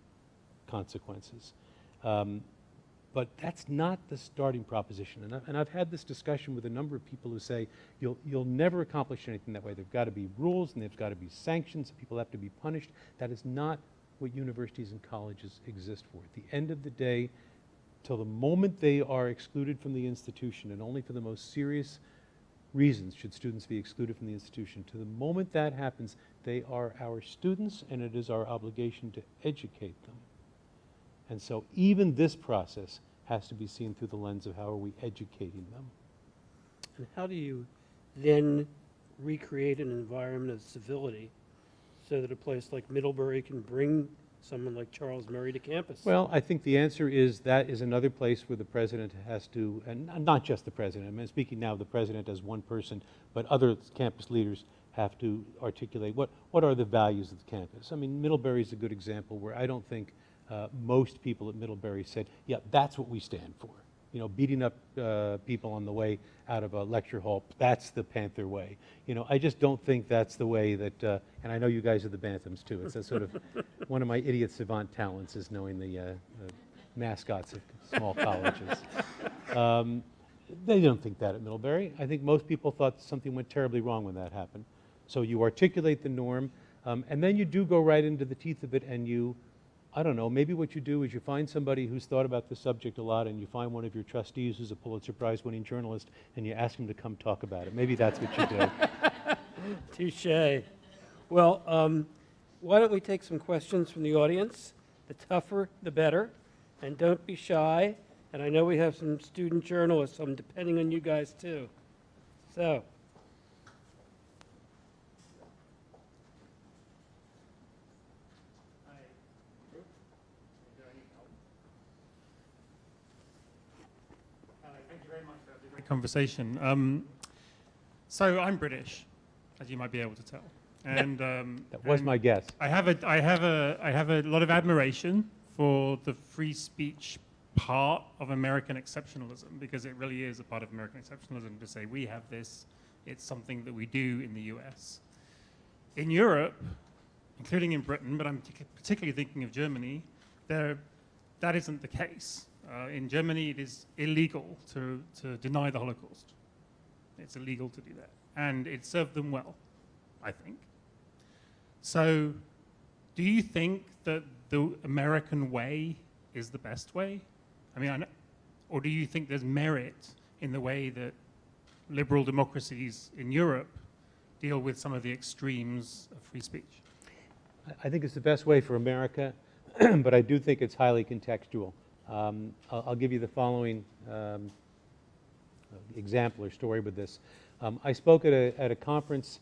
consequences. But that's not the starting proposition. And I've had this discussion with a number of people who say, you'll never accomplish anything that way. There've got to be rules and there's got to be sanctions. People have to be punished. That is not what universities and colleges exist for. At the end of the day, till the moment they are excluded from the institution, and only for the most serious reasons should students be excluded from the institution. To the moment that happens, they are our students, and it is our obligation to educate them. And so even this process has to be seen through the lens of how are we educating them. And how do you then recreate an environment of civility so that a place like Middlebury can bring someone like Charles Murray to campus? Well, I think the answer is that is another place where the president has to, and not just the president, I mean, speaking now of the president as one person, but other campus leaders have to articulate what are the values of the campus. I mean, Middlebury is a good example where I don't think most people at Middlebury said, yeah, that's what we stand for. You know, beating up people on the way out of a lecture hall, that's the Panther way. You know, I just don't think that's the way that, and I know you guys are the Banthams too. It's a sort of, one of my idiot savant talents is knowing the mascots of small colleges. They don't think that at Middlebury. I think most people thought something went terribly wrong when that happened. So you articulate the norm, and then you do go right into the teeth of it, and you, I don't know, maybe what you do is you find somebody who's thought about the subject a lot, and you find one of your trustees who's a Pulitzer Prize-winning journalist, and you ask him to come talk about it. Maybe that's what you do. Touche. Well, why don't we take some questions from the audience? The tougher, the better. And don't be shy. And I know we have some student journalists, so I'm depending on you guys too. So. Thank you very much for the great conversation. So I'm British, as you might be able to tell, and That was my guess. I have a lot of admiration for the free speech part of American exceptionalism, because it really is a part of American exceptionalism to say we have this. It's something that we do in the U.S. In Europe, including in Britain, but I'm particularly thinking of Germany, that isn't the case. In Germany, it is illegal to deny the Holocaust. It's illegal to do that. And it served them well, I think. So do you think that the American way is the best way? I mean, or do you think there's merit in the way that liberal democracies in Europe deal with some of the extremes of free speech? I think it's the best way for America, but I do think it's highly contextual. I'll give you the following example or story with this. I spoke at a conference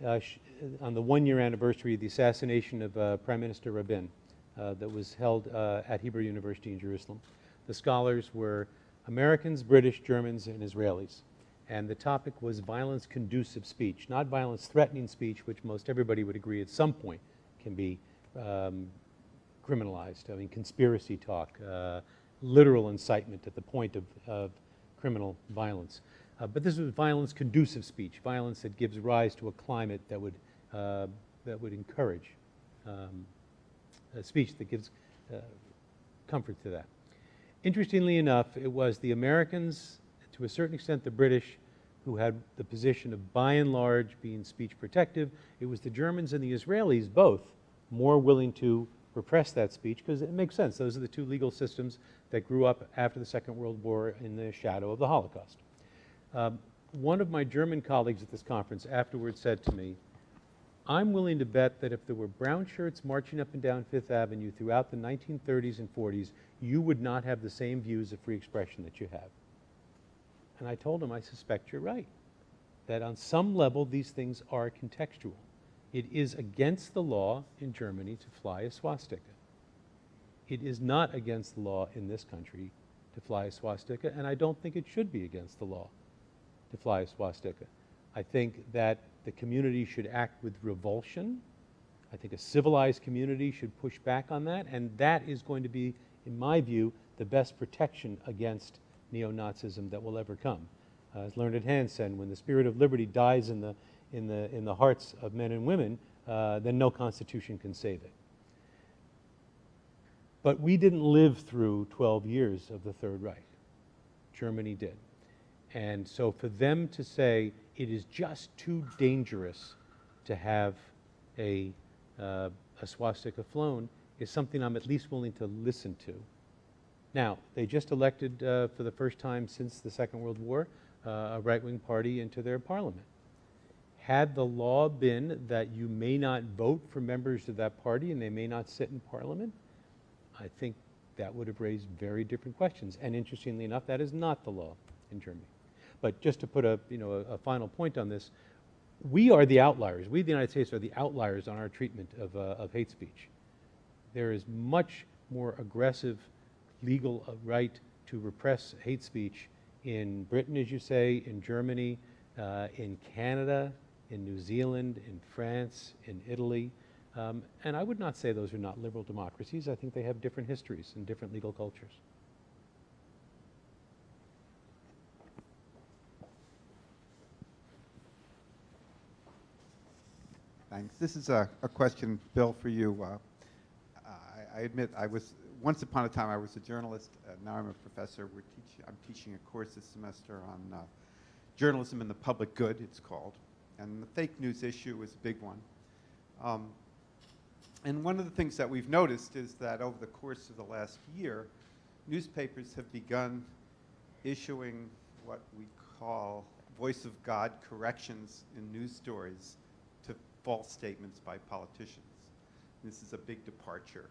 on the one-year anniversary of the assassination of Prime Minister Rabin that was held at Hebrew University in Jerusalem. The scholars were Americans, British, Germans, and Israelis. And the topic was violence-conducive speech, not violence-threatening speech, which most everybody would agree at some point can be criminalized. I mean, conspiracy talk, literal incitement at the point of criminal violence. But this was violence-conducive speech, violence that gives rise to a climate that would encourage a speech that gives comfort to that. Interestingly enough, it was the Americans, to a certain extent the British, who had the position of by and large being speech protective. It was the Germans and the Israelis, both, more willing to repress that speech, because it makes sense. Those are the two legal systems that grew up after the Second World War in the shadow of the Holocaust. One of my German colleagues at this conference afterwards said to me, I'm willing to bet that if there were brown shirts marching up and down Fifth Avenue throughout the 1930s and 40s, you would not have the same views of free expression that you have. And I told him, I suspect you're right, that on some level these things are contextual. It is against the law in Germany to fly a swastika. It is not against the law in this country to fly a swastika, and I don't think it should be against the law to fly a swastika. I think that the community should act with revulsion. I think a civilized community should push back on that, and that is going to be, in my view, the best protection against neo-Nazism that will ever come. As Learned Hand said, when the spirit of liberty dies in the hearts of men and women, then no constitution can save it. But we didn't live through 12 years of the Third Reich. Germany did. And so for them to say it is just too dangerous to have a swastika flown is something I'm at least willing to listen to. Now, they just elected for the first time since the Second World War a right-wing party into their parliament. Had the law been that you may not vote for members of that party and they may not sit in parliament, I think that would have raised very different questions. And interestingly enough, that is not the law in Germany. But just to put a final point on this, we are the outliers. We, the United States, are the outliers on our treatment of hate speech. There is much more aggressive legal right to repress hate speech in Britain, as you say, in Germany, in Canada, in New Zealand, in France, in Italy. And I would not say those are not liberal democracies. I think they have different histories and different legal cultures. Thanks. This is a question, Bill, for you. I admit once upon a time I was a journalist. Now I'm a professor. I'm teaching a course this semester on journalism in the public good, it's called. And the fake news issue is a big one. And one of the things that we've noticed is that over the course of the last year, newspapers have begun issuing what we call voice of God corrections in news stories to false statements by politicians. This is a big departure.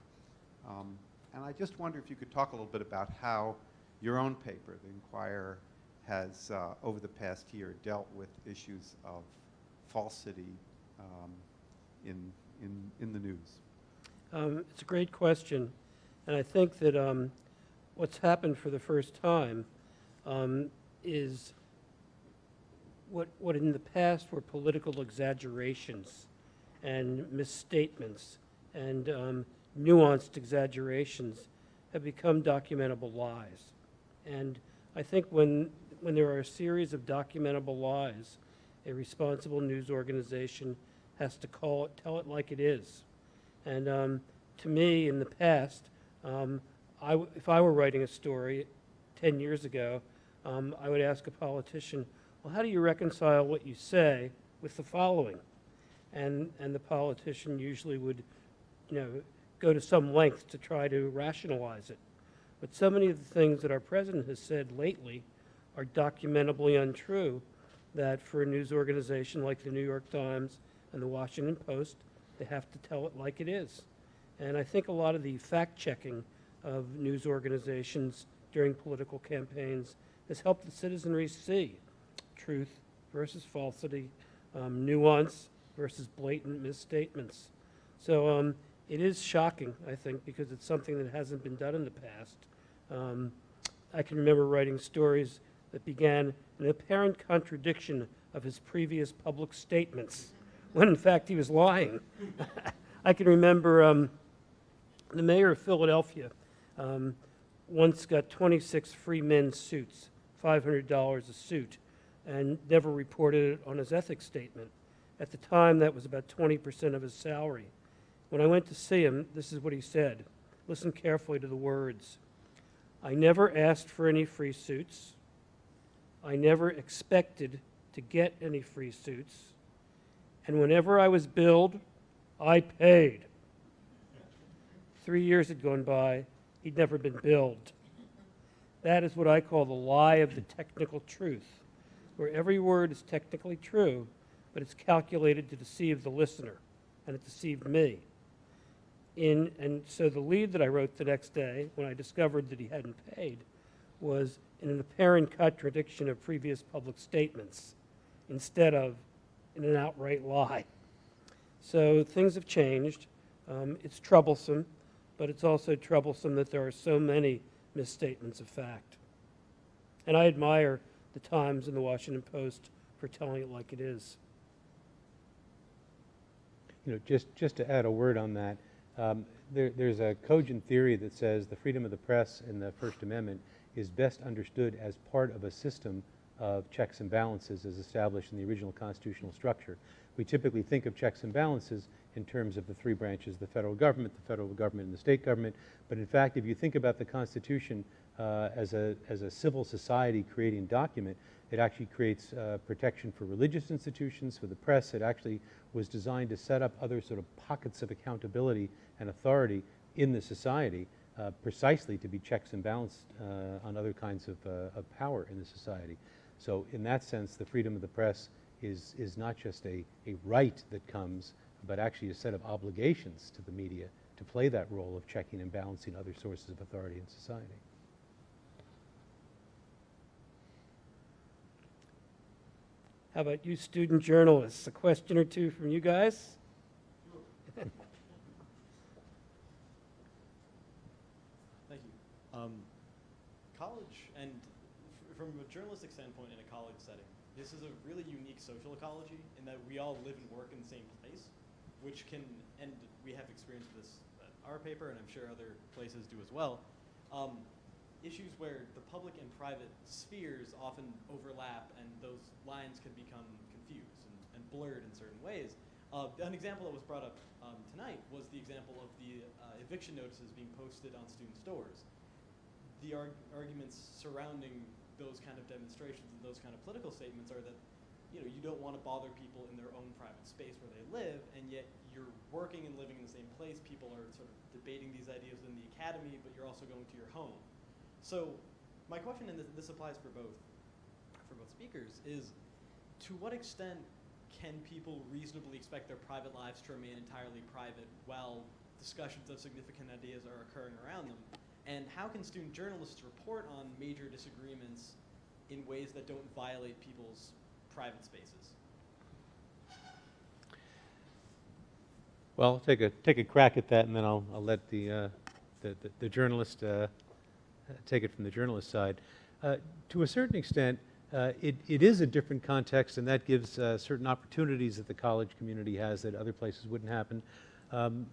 And I just wonder if you could talk a little bit about how your own paper, the Inquirer, has, over the past year, dealt with issues of falsity in the news. It's a great question, and I think that what's happened for the first time is what in the past were political exaggerations and misstatements and nuanced exaggerations have become documentable lies. And I think when there are a series of documentable lies, a responsible news organization has to tell it like it is. And to me, in the past, if I were writing a story 10 years ago, I would ask a politician, well, how do you reconcile what you say with the following? And the politician usually would, go to some length to try to rationalize it. But so many of the things that our president has said lately are documentably untrue that for a news organization like the New York Times and the Washington Post, they have to tell it like it is. And I think a lot of the fact-checking of news organizations during political campaigns has helped the citizenry see truth versus falsity, nuance versus blatant misstatements. So it is shocking, I think, because it's something that hasn't been done in the past. I can remember writing stories that began an apparent contradiction of his previous public statements, when in fact he was lying. I can remember the mayor of Philadelphia once got 26 free men's suits, $500 a suit, and never reported it on his ethics statement. At the time, that was about 20% of his salary. When I went to see him, this is what he said. Listen carefully to the words. I never asked for any free suits. I never expected to get any free suits. And whenever I was billed, I paid. 3 years had gone by. He'd never been billed. That is what I call the lie of the technical truth, where every word is technically true, but it's calculated to deceive the listener, and it deceived me. And so the lead that I wrote the next day, when I discovered that he hadn't paid, was in an apparent contradiction of previous public statements, instead of in an outright lie. So things have changed. It's troublesome, but it's also troublesome that there are so many misstatements of fact. And I admire the Times and the Washington Post for telling it like it is. Just to add a word on that, there's a cogent theory that says the freedom of the press in the First Amendment is best understood as part of a system of checks and balances as established in the original constitutional structure. We typically think of checks and balances in terms of the three branches, the federal government and the state government. But in fact, if you think about the Constitution as a civil society creating document, it actually creates protection for religious institutions, for the press. It actually was designed to set up other sort of pockets of accountability and authority in the society, precisely to be checks and balances on other kinds of power in the society. So in that sense, the freedom of the press is not just a right that comes, but actually a set of obligations to the media to play that role of checking and balancing other sources of authority in society. How about you student journalists? A question or two from you guys? Thank you. College, and from a journalistic standpoint in a college setting, this is a really unique social ecology in that we all live and work in the same place, which can, and we have experience with this at our paper, and I'm sure other places do as well, issues where the public and private spheres often overlap and those lines can become confused and blurred in certain ways. An example that was brought up tonight was the example of the eviction notices being posted on student stores. The arguments surrounding those kind of demonstrations and those kind of political statements are that you don't want to bother people in their own private space where they live, and yet you're working and living in the same place. People are sort of debating these ideas in the academy, but you're also going to your home. So my question, and this applies for both speakers, is to what extent can people reasonably expect their private lives to remain entirely private while discussions of significant ideas are occurring around them? And how can student journalists report on major disagreements in ways that don't violate people's private spaces? Well, I'll take a crack at that, and then I'll let the journalist take it from the journalist side. To a certain extent, it is a different context, and that gives certain opportunities that the college community has that other places wouldn't happen.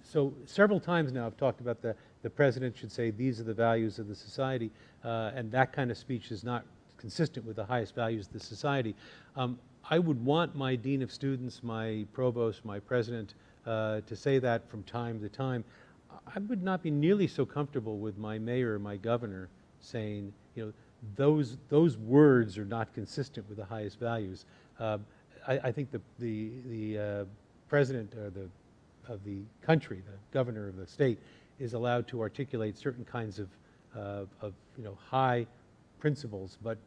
So several times now I've talked about the president should say these are the values of the society, and that kind of speech is not consistent with the highest values of the society. I would want my dean of students, my provost, my president to say that from time to time. I would not be nearly so comfortable with my mayor or my governor saying, those words are not consistent with the highest values. I think the president of the country, the governor of the state, is allowed to articulate certain kinds of high principles. But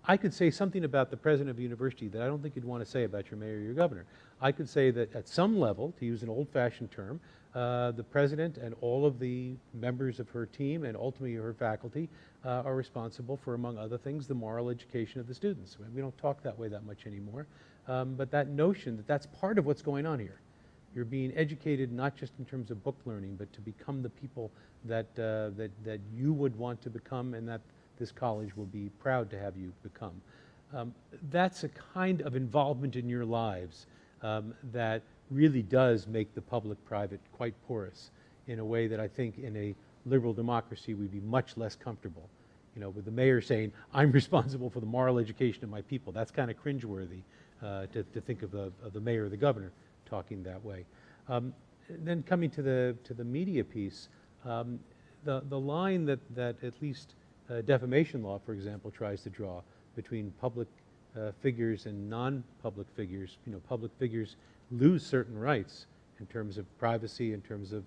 I could say something about the president of a university that I don't think you'd want to say about your mayor or your governor. I could say that at some level, to use an old-fashioned term, the president and all of the members of her team and ultimately her faculty are responsible for, among other things, the moral education of the students. I mean, we don't talk that way that much anymore, but that notion that that's part of what's going on here. You're being educated not just in terms of book learning, but to become the people that you would want to become, and that this college will be proud to have you become. That's a kind of involvement in your lives that really does make the public-private quite porous in a way that I think in a liberal democracy we'd be much less comfortable. With the mayor saying, I'm responsible for the moral education of my people. That's kind of cringeworthy to think of the mayor or the governor talking that way. Then coming to the media piece, the line that at least defamation law, for example, tries to draw between public figures and non-public figures. Public figures lose certain rights in terms of privacy, in terms of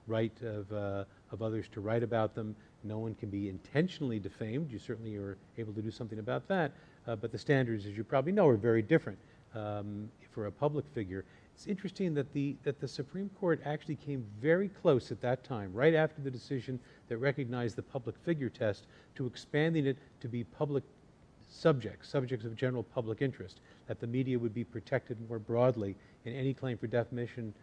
right of others to write about them. No one can be intentionally defamed. You certainly are able to do something about that, but the standards, as you probably know, are very different for a public figure. It's interesting that the Supreme Court actually came very close at that time, right after the decision that recognized the public figure test, to expanding it to be public subjects of general public interest, that the media would be protected more broadly in any claim for defamation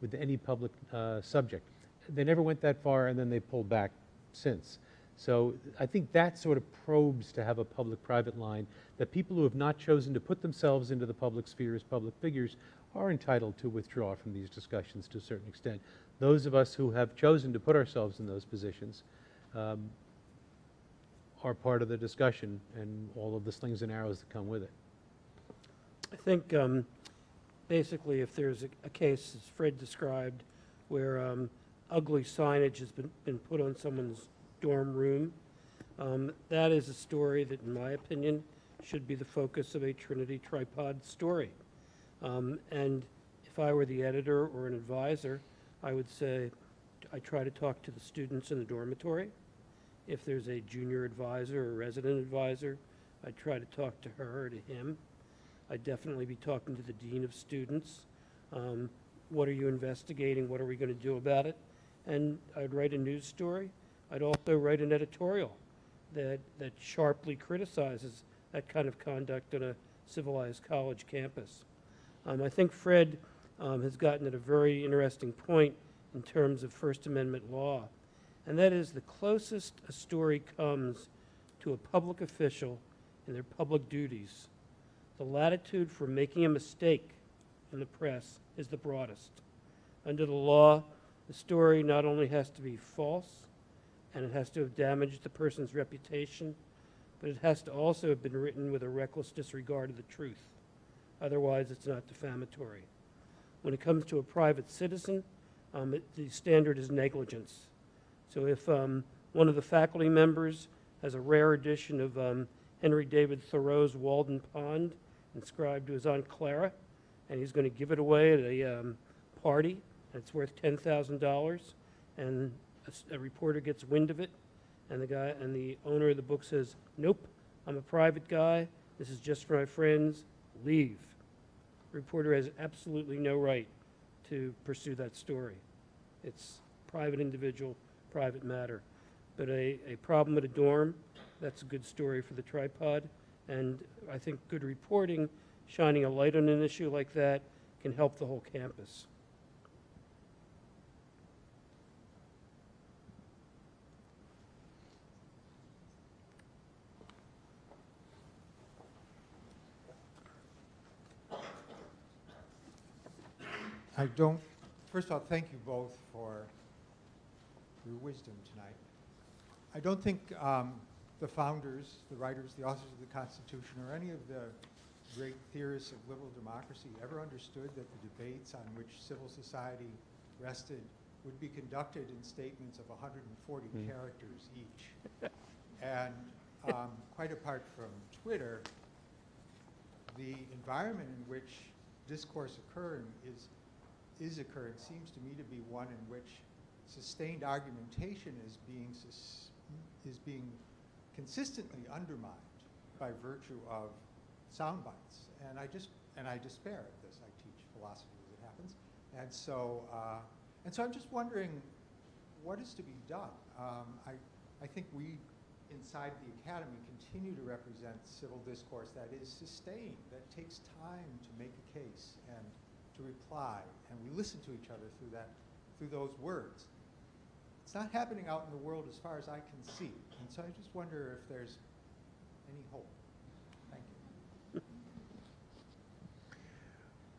with any public subject. They never went that far, and then they pulled back since. So I think that sort of probes to have a public-private line, that people who have not chosen to put themselves into the public sphere as public figures are entitled to withdraw from these discussions to a certain extent. Those of us who have chosen to put ourselves in those positions are part of the discussion and all of the slings and arrows that come with it. I think basically if there's a case, as Fred described, where ugly signage has been put on someone's dorm room, that is a story that, in my opinion, should be the focus of a Trinity tripod story. And if I were the editor or an advisor, I would say I try to talk to the students in the dormitory. If there's a junior advisor or resident advisor, I'd try to talk to her or to him. I'd definitely be talking to the dean of students. What are you investigating? What are we going to do about it? And I'd write a news story. I'd also write an editorial that sharply criticizes that kind of conduct on a civilized college campus. I think Fred has gotten at a very interesting point in terms of First Amendment law, and that is the closest a story comes to a public official in their public duties, the latitude for making a mistake in the press is the broadest. Under the law, the story not only has to be false, and it has to have damaged the person's reputation, but it has to also have been written with a reckless disregard of the truth. Otherwise, it's not defamatory. When it comes to a private citizen, the standard is negligence. So if one of the faculty members has a rare edition of Henry David Thoreau's Walden Pond inscribed to his Aunt Clara, and he's going to give it away at a party, and it's worth $10,000, and a reporter gets wind of it, and the owner of the book says, "Nope, I'm a private guy. This is just for my friends. Leave." The reporter has absolutely no right to pursue that story. It's private individual, private matter. But a problem at a dorm, that's a good story for the tripod. And I think good reporting, shining a light on an issue like that, can help the whole campus. First of all, thank you both for your wisdom tonight. I don't think the founders, the writers, the authors of the Constitution, or any of the great theorists of liberal democracy ever understood that the debates on which civil society rested would be conducted in statements of 140 characters each. And quite apart from Twitter, the environment in which discourse is occurring seems to me to be one in which sustained argumentation is being consistently undermined by virtue of sound bites. And I despair at this. I teach philosophy as it happens. And so I'm just wondering what is to be done. I think we inside the academy continue to represent civil discourse that is sustained, that takes time to make a case and to reply, and we listen to each other through those words. It's not happening out in the world as far as I can see, and so I just wonder if there's any hope. Thank you.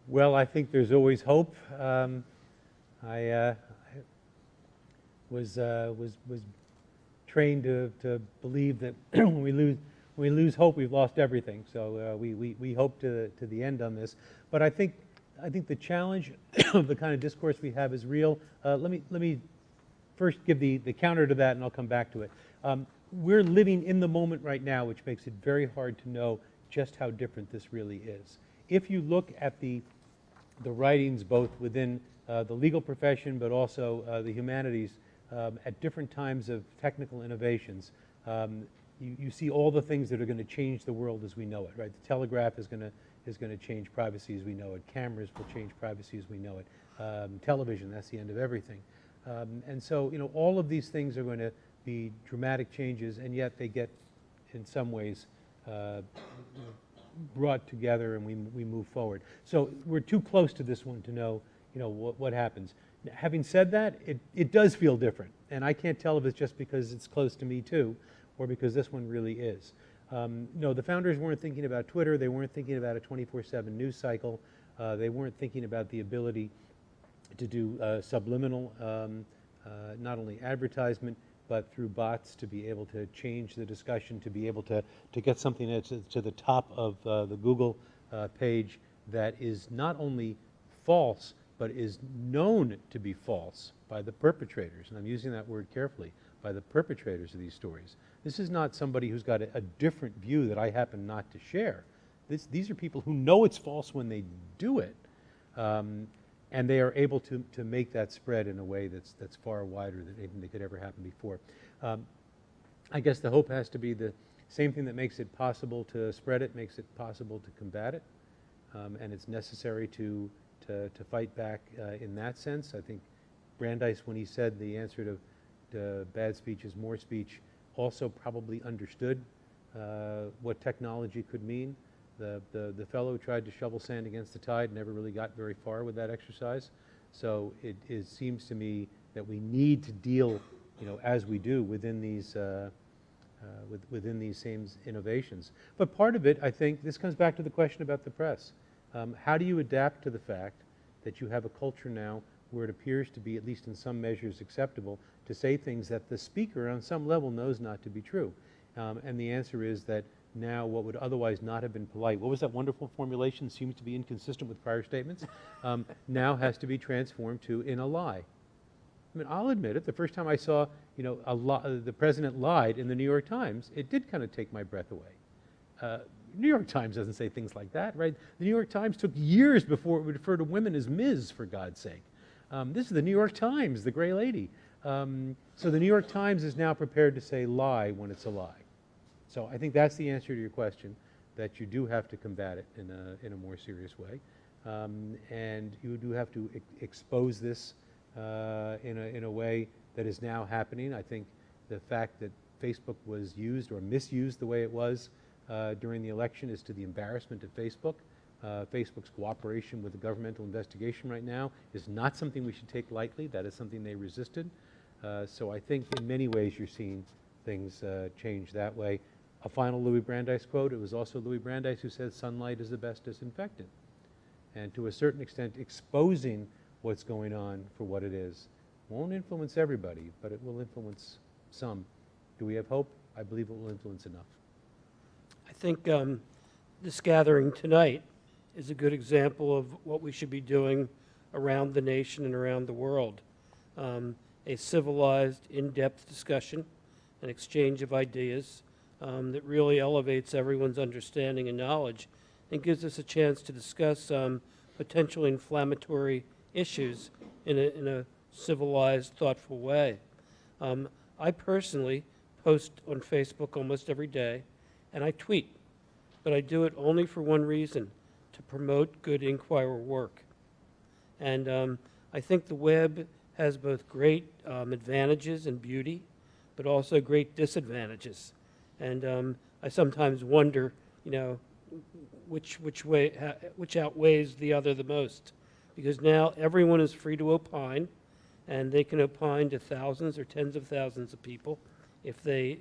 Well, I think there's always hope. I was trained to believe that when we lose hope, we've lost everything. So we hope to the end on this. But I think the challenge of the kind of discourse we have is real. Let me first give the counter to that, and I'll come back to it. We're living in the moment right now, which makes it very hard to know just how different this really is. If you look at the writings both within the legal profession but also the humanities at different times of technical innovations, you see all the things that are going to change the world as we know it, right? The telegraph is going to change privacy as we know it. Cameras will change privacy as we know it. Television, that's the end of everything. And so, all of these things are going to be dramatic changes, and yet they get, in some ways, brought together, and we move forward. So we're too close to this one to know, what happens. Having said that, it does feel different, and I can't tell if it's just because it's close to me too, or because this one really is. No, the founders weren't thinking about Twitter. They weren't thinking about a 24/7 news cycle. They weren't thinking about the ability to do subliminal, not only advertisement, but through bots to be able to change the discussion, to be able to get something that's to the top of the Google page that is not only false, but is known to be false by the perpetrators, and I'm using that word carefully, by the perpetrators of these stories. This is not somebody who's got a different view that I happen not to share. These are people who know it's false when they do it, and they are able to make that spread in a way that's far wider than anything that could ever happen before. I guess the hope has to be the same thing that makes it possible to spread it makes it possible to combat it. And it's necessary to fight back in that sense. I think Brandeis, when he said the answer to bad speech is more speech, also probably understood what technology could mean. The fellow who tried to shovel sand against the tide never really got very far with that exercise. So it seems to me that we need to deal, as we do within these within these same innovations. But part of it, I think, this comes back to the question about the press. How do you adapt to the fact that you have a culture now where it appears to be, at least in some measures, acceptable to say things that the speaker on some level knows not to be true? And the answer is that now what would otherwise not have been polite, what was that wonderful formulation, seems to be inconsistent with prior statements, now has to be transformed to in a lie. I mean, I'll admit it, the first time I saw, the president lied in the New York Times, it did kind of take my breath away. New York Times doesn't say things like that, right? The New York Times took years before it would refer to women as Ms., for God's sake. This is the New York Times, the gray lady. So the New York Times is now prepared to say lie when it's a lie. So I think that's the answer to your question, that you do have to combat it in a more serious way. And you do have to expose this in a way that is now happening. I think the fact that Facebook was used or misused the way it was during the election is to the embarrassment of Facebook. Facebook's cooperation with the governmental investigation right now is not something we should take lightly. That is something they resisted. So I think in many ways you're seeing things change that way. A final Louis Brandeis quote, it was also Louis Brandeis who said sunlight is the best disinfectant. And to a certain extent, exposing what's going on for what it is won't influence everybody, but it will influence some. Do we have hope? I believe it will influence enough. I think this gathering tonight is a good example of what we should be doing around the nation and around the world. A civilized, in-depth discussion, an exchange of ideas that really elevates everyone's understanding and knowledge and gives us a chance to discuss potentially inflammatory issues in a civilized, thoughtful way. I personally post on Facebook almost every day, and I tweet, but I do it only for one reason, to promote good Inquirer work. And I think the web has both great advantages and beauty, but also great disadvantages. And I sometimes wonder, which outweighs the other the most, because now everyone is free to opine, and they can opine to thousands or tens of thousands of people if they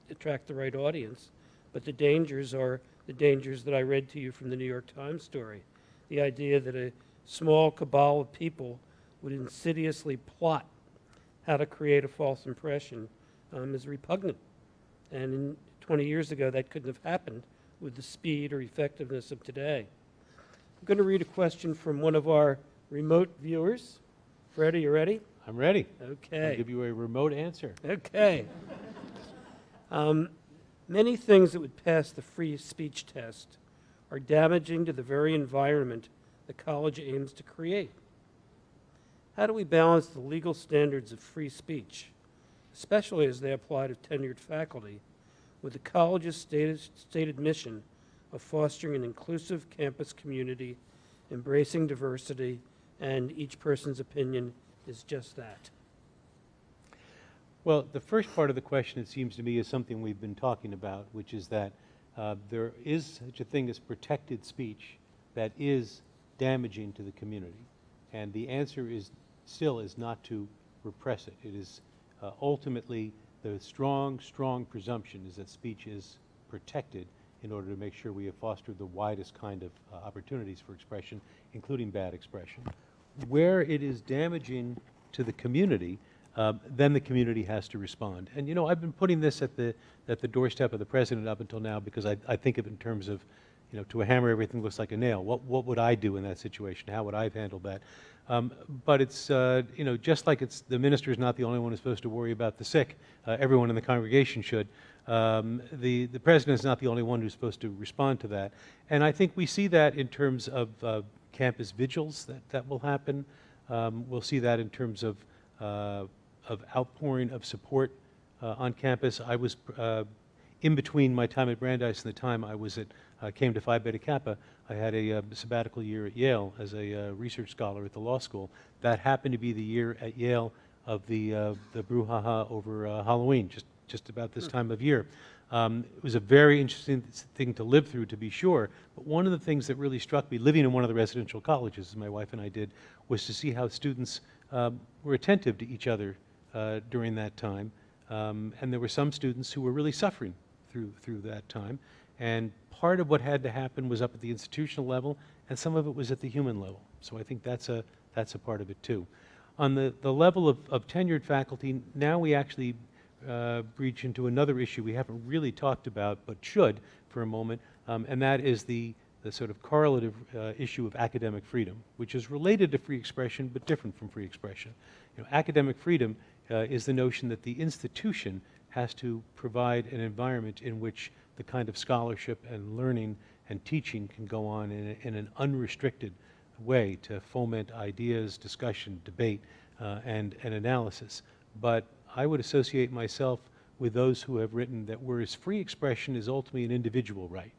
attract the right audience. But the dangers are the dangers that I read to you from the New York Times story. The idea that a small cabal of people would insidiously plot how to create a false impression is repugnant. And 20 years ago, that couldn't have happened with the speed or effectiveness of today. I'm going to read a question from one of our remote viewers. Freddie, you ready? I'm ready. Okay. I'll give you a remote answer. Okay. Many things that would pass the free speech test are damaging to the very environment the college aims to create. How do we balance the legal standards of free speech, especially as they apply to tenured faculty, with the college's stated mission of fostering an inclusive campus community, embracing diversity, and each person's opinion is just that? Well, the first part of the question, it seems to me, is something we've been talking about, which is that there is such a thing as protected speech that is damaging to the community. And the answer is not to repress it. It is ultimately the strong presumption is that speech is protected in order to make sure we have fostered the widest kind of opportunities for expression, including bad expression. Where it is damaging to the community, then the community has to respond. And I've been putting this at the doorstep of the president up until now because I think of it in terms of, to a hammer everything looks like a nail. What would I do in that situation? How would I have handled that? But it's, just like the minister is not the only one who's supposed to worry about the sick, everyone in the congregation should. The president is not the only one who's supposed to respond to that. And I think we see that in terms of campus vigils that will happen. We'll see that in terms of outpouring of support on campus. I was in between my time at Brandeis and the time I was at, came to Phi Beta Kappa, I had a sabbatical year at Yale as a research scholar at the law school. That happened to be the year at Yale of the brouhaha over Halloween, just about this time of year. It was a very interesting thing to live through, to be sure, but one of the things that really struck me, living in one of the residential colleges, as my wife and I did, was to see how students were attentive to each other during that time. And there were some students who were really suffering through that time. And part of what had to happen was up at the institutional level, and some of it was at the human level. So I think that's a part of it too. On the level of tenured faculty, now we actually breach into another issue we haven't really talked about, but should for a moment, and that is the sort of correlative issue of academic freedom, which is related to free expression but different from free expression. You know, academic freedom is the notion that the institution has to provide an environment in which the kind of scholarship and learning and teaching can go on in an unrestricted way to foment ideas, discussion, debate, and analysis. But I would associate myself with those who have written that whereas free expression is ultimately an individual right.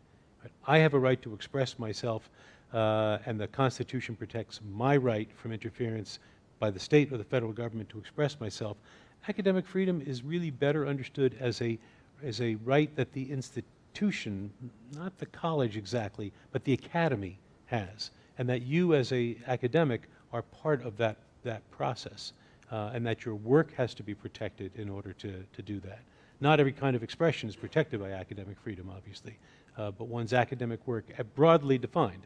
I have a right to express myself, and the Constitution protects my right from interference by the state or the federal government to express myself. Academic freedom is really better understood as a right that the institution, not the college exactly, but the academy has, and that you as an academic are part of that process, and that your work has to be protected in order to do that. Not every kind of expression is protected by academic freedom, obviously, but one's academic work, broadly defined,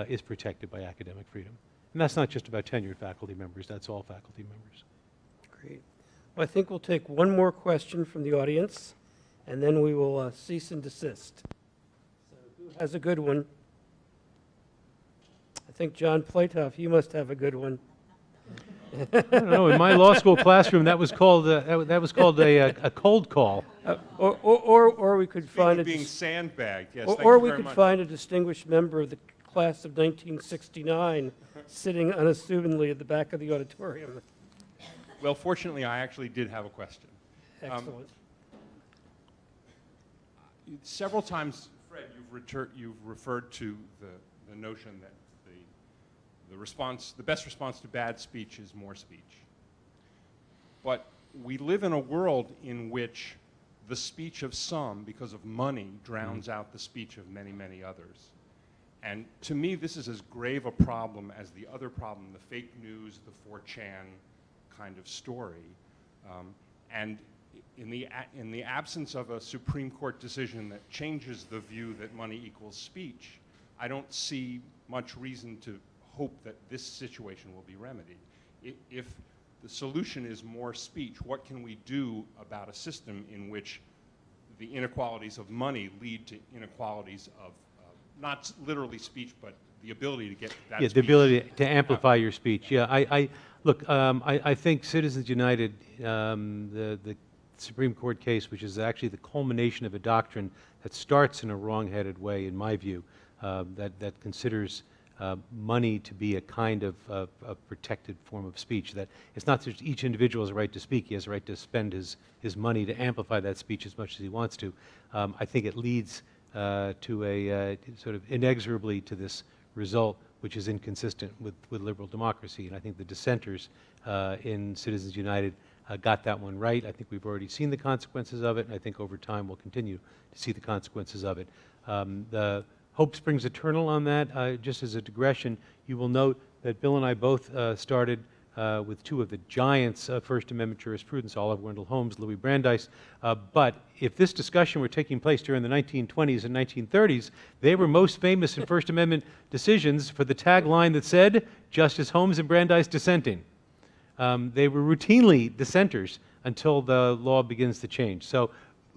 is protected by academic freedom. And that's not just about tenured faculty members, that's all faculty members. Great. Well, I think we'll take one more question from the audience, and then we will cease and desist. So who has a good one? I think John Platoff, you must have a good one. I don't know, in my law school classroom, that was called a cold call. Or we could find a being sandbagged. Yes, or we could find a distinguished member of the class of 1969 sitting unassumingly at the back of the auditorium. Well, fortunately, I actually did have a question. Excellent. Several times, Fred, you've referred to the notion that the best response to bad speech is more speech. But we live in a world in which the speech of some, because of money, drowns out the speech of many, many others. And to me, this is as grave a problem as the other problem, the fake news, the 4chan kind of story. And in the absence of a Supreme Court decision that changes the view that money equals speech, I don't see much reason to hope that this situation will be remedied. If the solution is more speech, what can we do about a system in which the inequalities of money lead to inequalities of not literally speech, but the ability to get that speech. The ability to amplify your speech. Yeah, I think Citizens United, the Supreme Court case, which is actually the culmination of a doctrine that starts in a wrong-headed way, in my view, that considers money to be a kind of protected form of speech, that it's not just each individual has a right to speak, he has a right to spend his money to amplify that speech as much as he wants to. I think it leads to a sort of inexorably to this result, which is inconsistent with liberal democracy. And I think the dissenters in Citizens United got that one right. I think we've already seen the consequences of it, and I think over time we'll continue to see the consequences of it. The hope springs eternal on that. Just as a digression, you will note that Bill and I both started with two of the giants of First Amendment jurisprudence, Oliver Wendell Holmes, Louis Brandeis. But if this discussion were taking place during the 1920s and 1930s, they were most famous in First Amendment decisions for the tagline that said, Justice Holmes and Brandeis dissenting. They were routinely dissenters until the law begins to change. So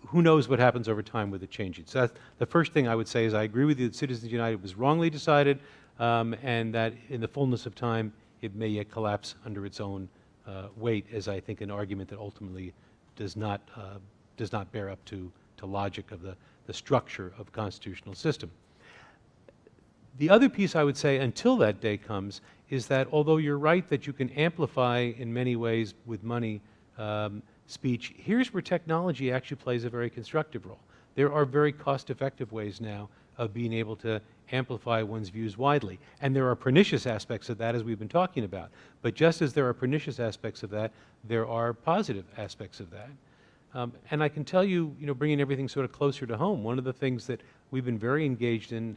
who knows what happens over time with it changing. So that's the first thing I would say is I agree with you that Citizens United was wrongly decided, and that in the fullness of time it may yet collapse under its own weight as I think an argument that ultimately does not bear up to logic of the structure of a constitutional system. The other piece I would say until that day comes is that although you're right that you can amplify in many ways with money speech, here's where technology actually plays a very constructive role. there are very cost-effective ways now of being able to amplify one's views widely. And there are pernicious aspects of that, as we've been talking about. But just as there are pernicious aspects of that, there are positive aspects of that. And I can tell you, bringing everything sort of closer to home, one of the things that we've been very engaged in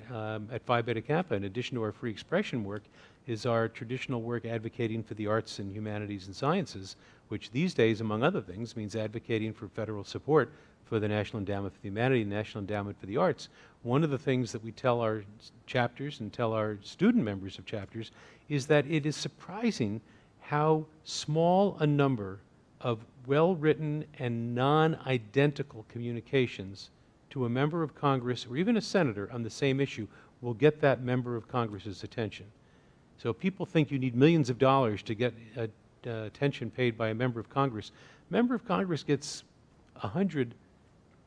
at Phi Beta Kappa, in addition to our free expression work, is our traditional work advocating for the arts and humanities and sciences, which these days, among other things, means advocating for federal support for the National Endowment for the Humanities and National Endowment for the Arts. One of the things that we tell our chapters and tell our student members of chapters is that it is surprising how small a number of well-written and non-identical communications to a member of Congress or even a senator on the same issue will get that member of Congress's attention. So people think you need millions of dollars to get attention paid by a member of Congress. Member of Congress gets 100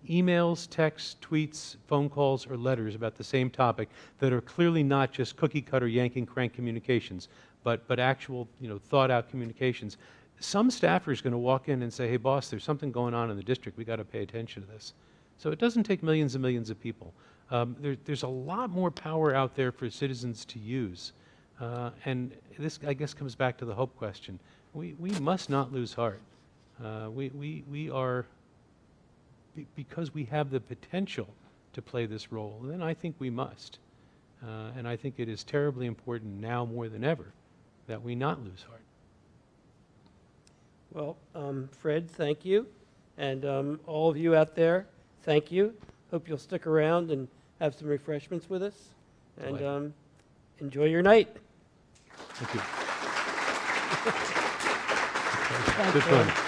emails, texts, tweets, phone calls, or letters about the same topic that are clearly not just cookie-cutter yanking crank communications, but actual, thought-out communications. Some staffer is going to walk in and say, hey, boss, there's something going on in the district. We've got to pay attention to this. So it doesn't take millions and millions of people. There's a lot more power out there for citizens to use. And this, I guess, comes back to the hope question. We must not lose heart. We are, because we have the potential to play this role, then I think we must. And I think it is terribly important now more than ever that we not lose heart. Well, Fred, thank you. And all of you out there, thank you. Hope you'll stick around and have some refreshments with us. And enjoy your night. Thank you. Thanks, Good fun. Fred.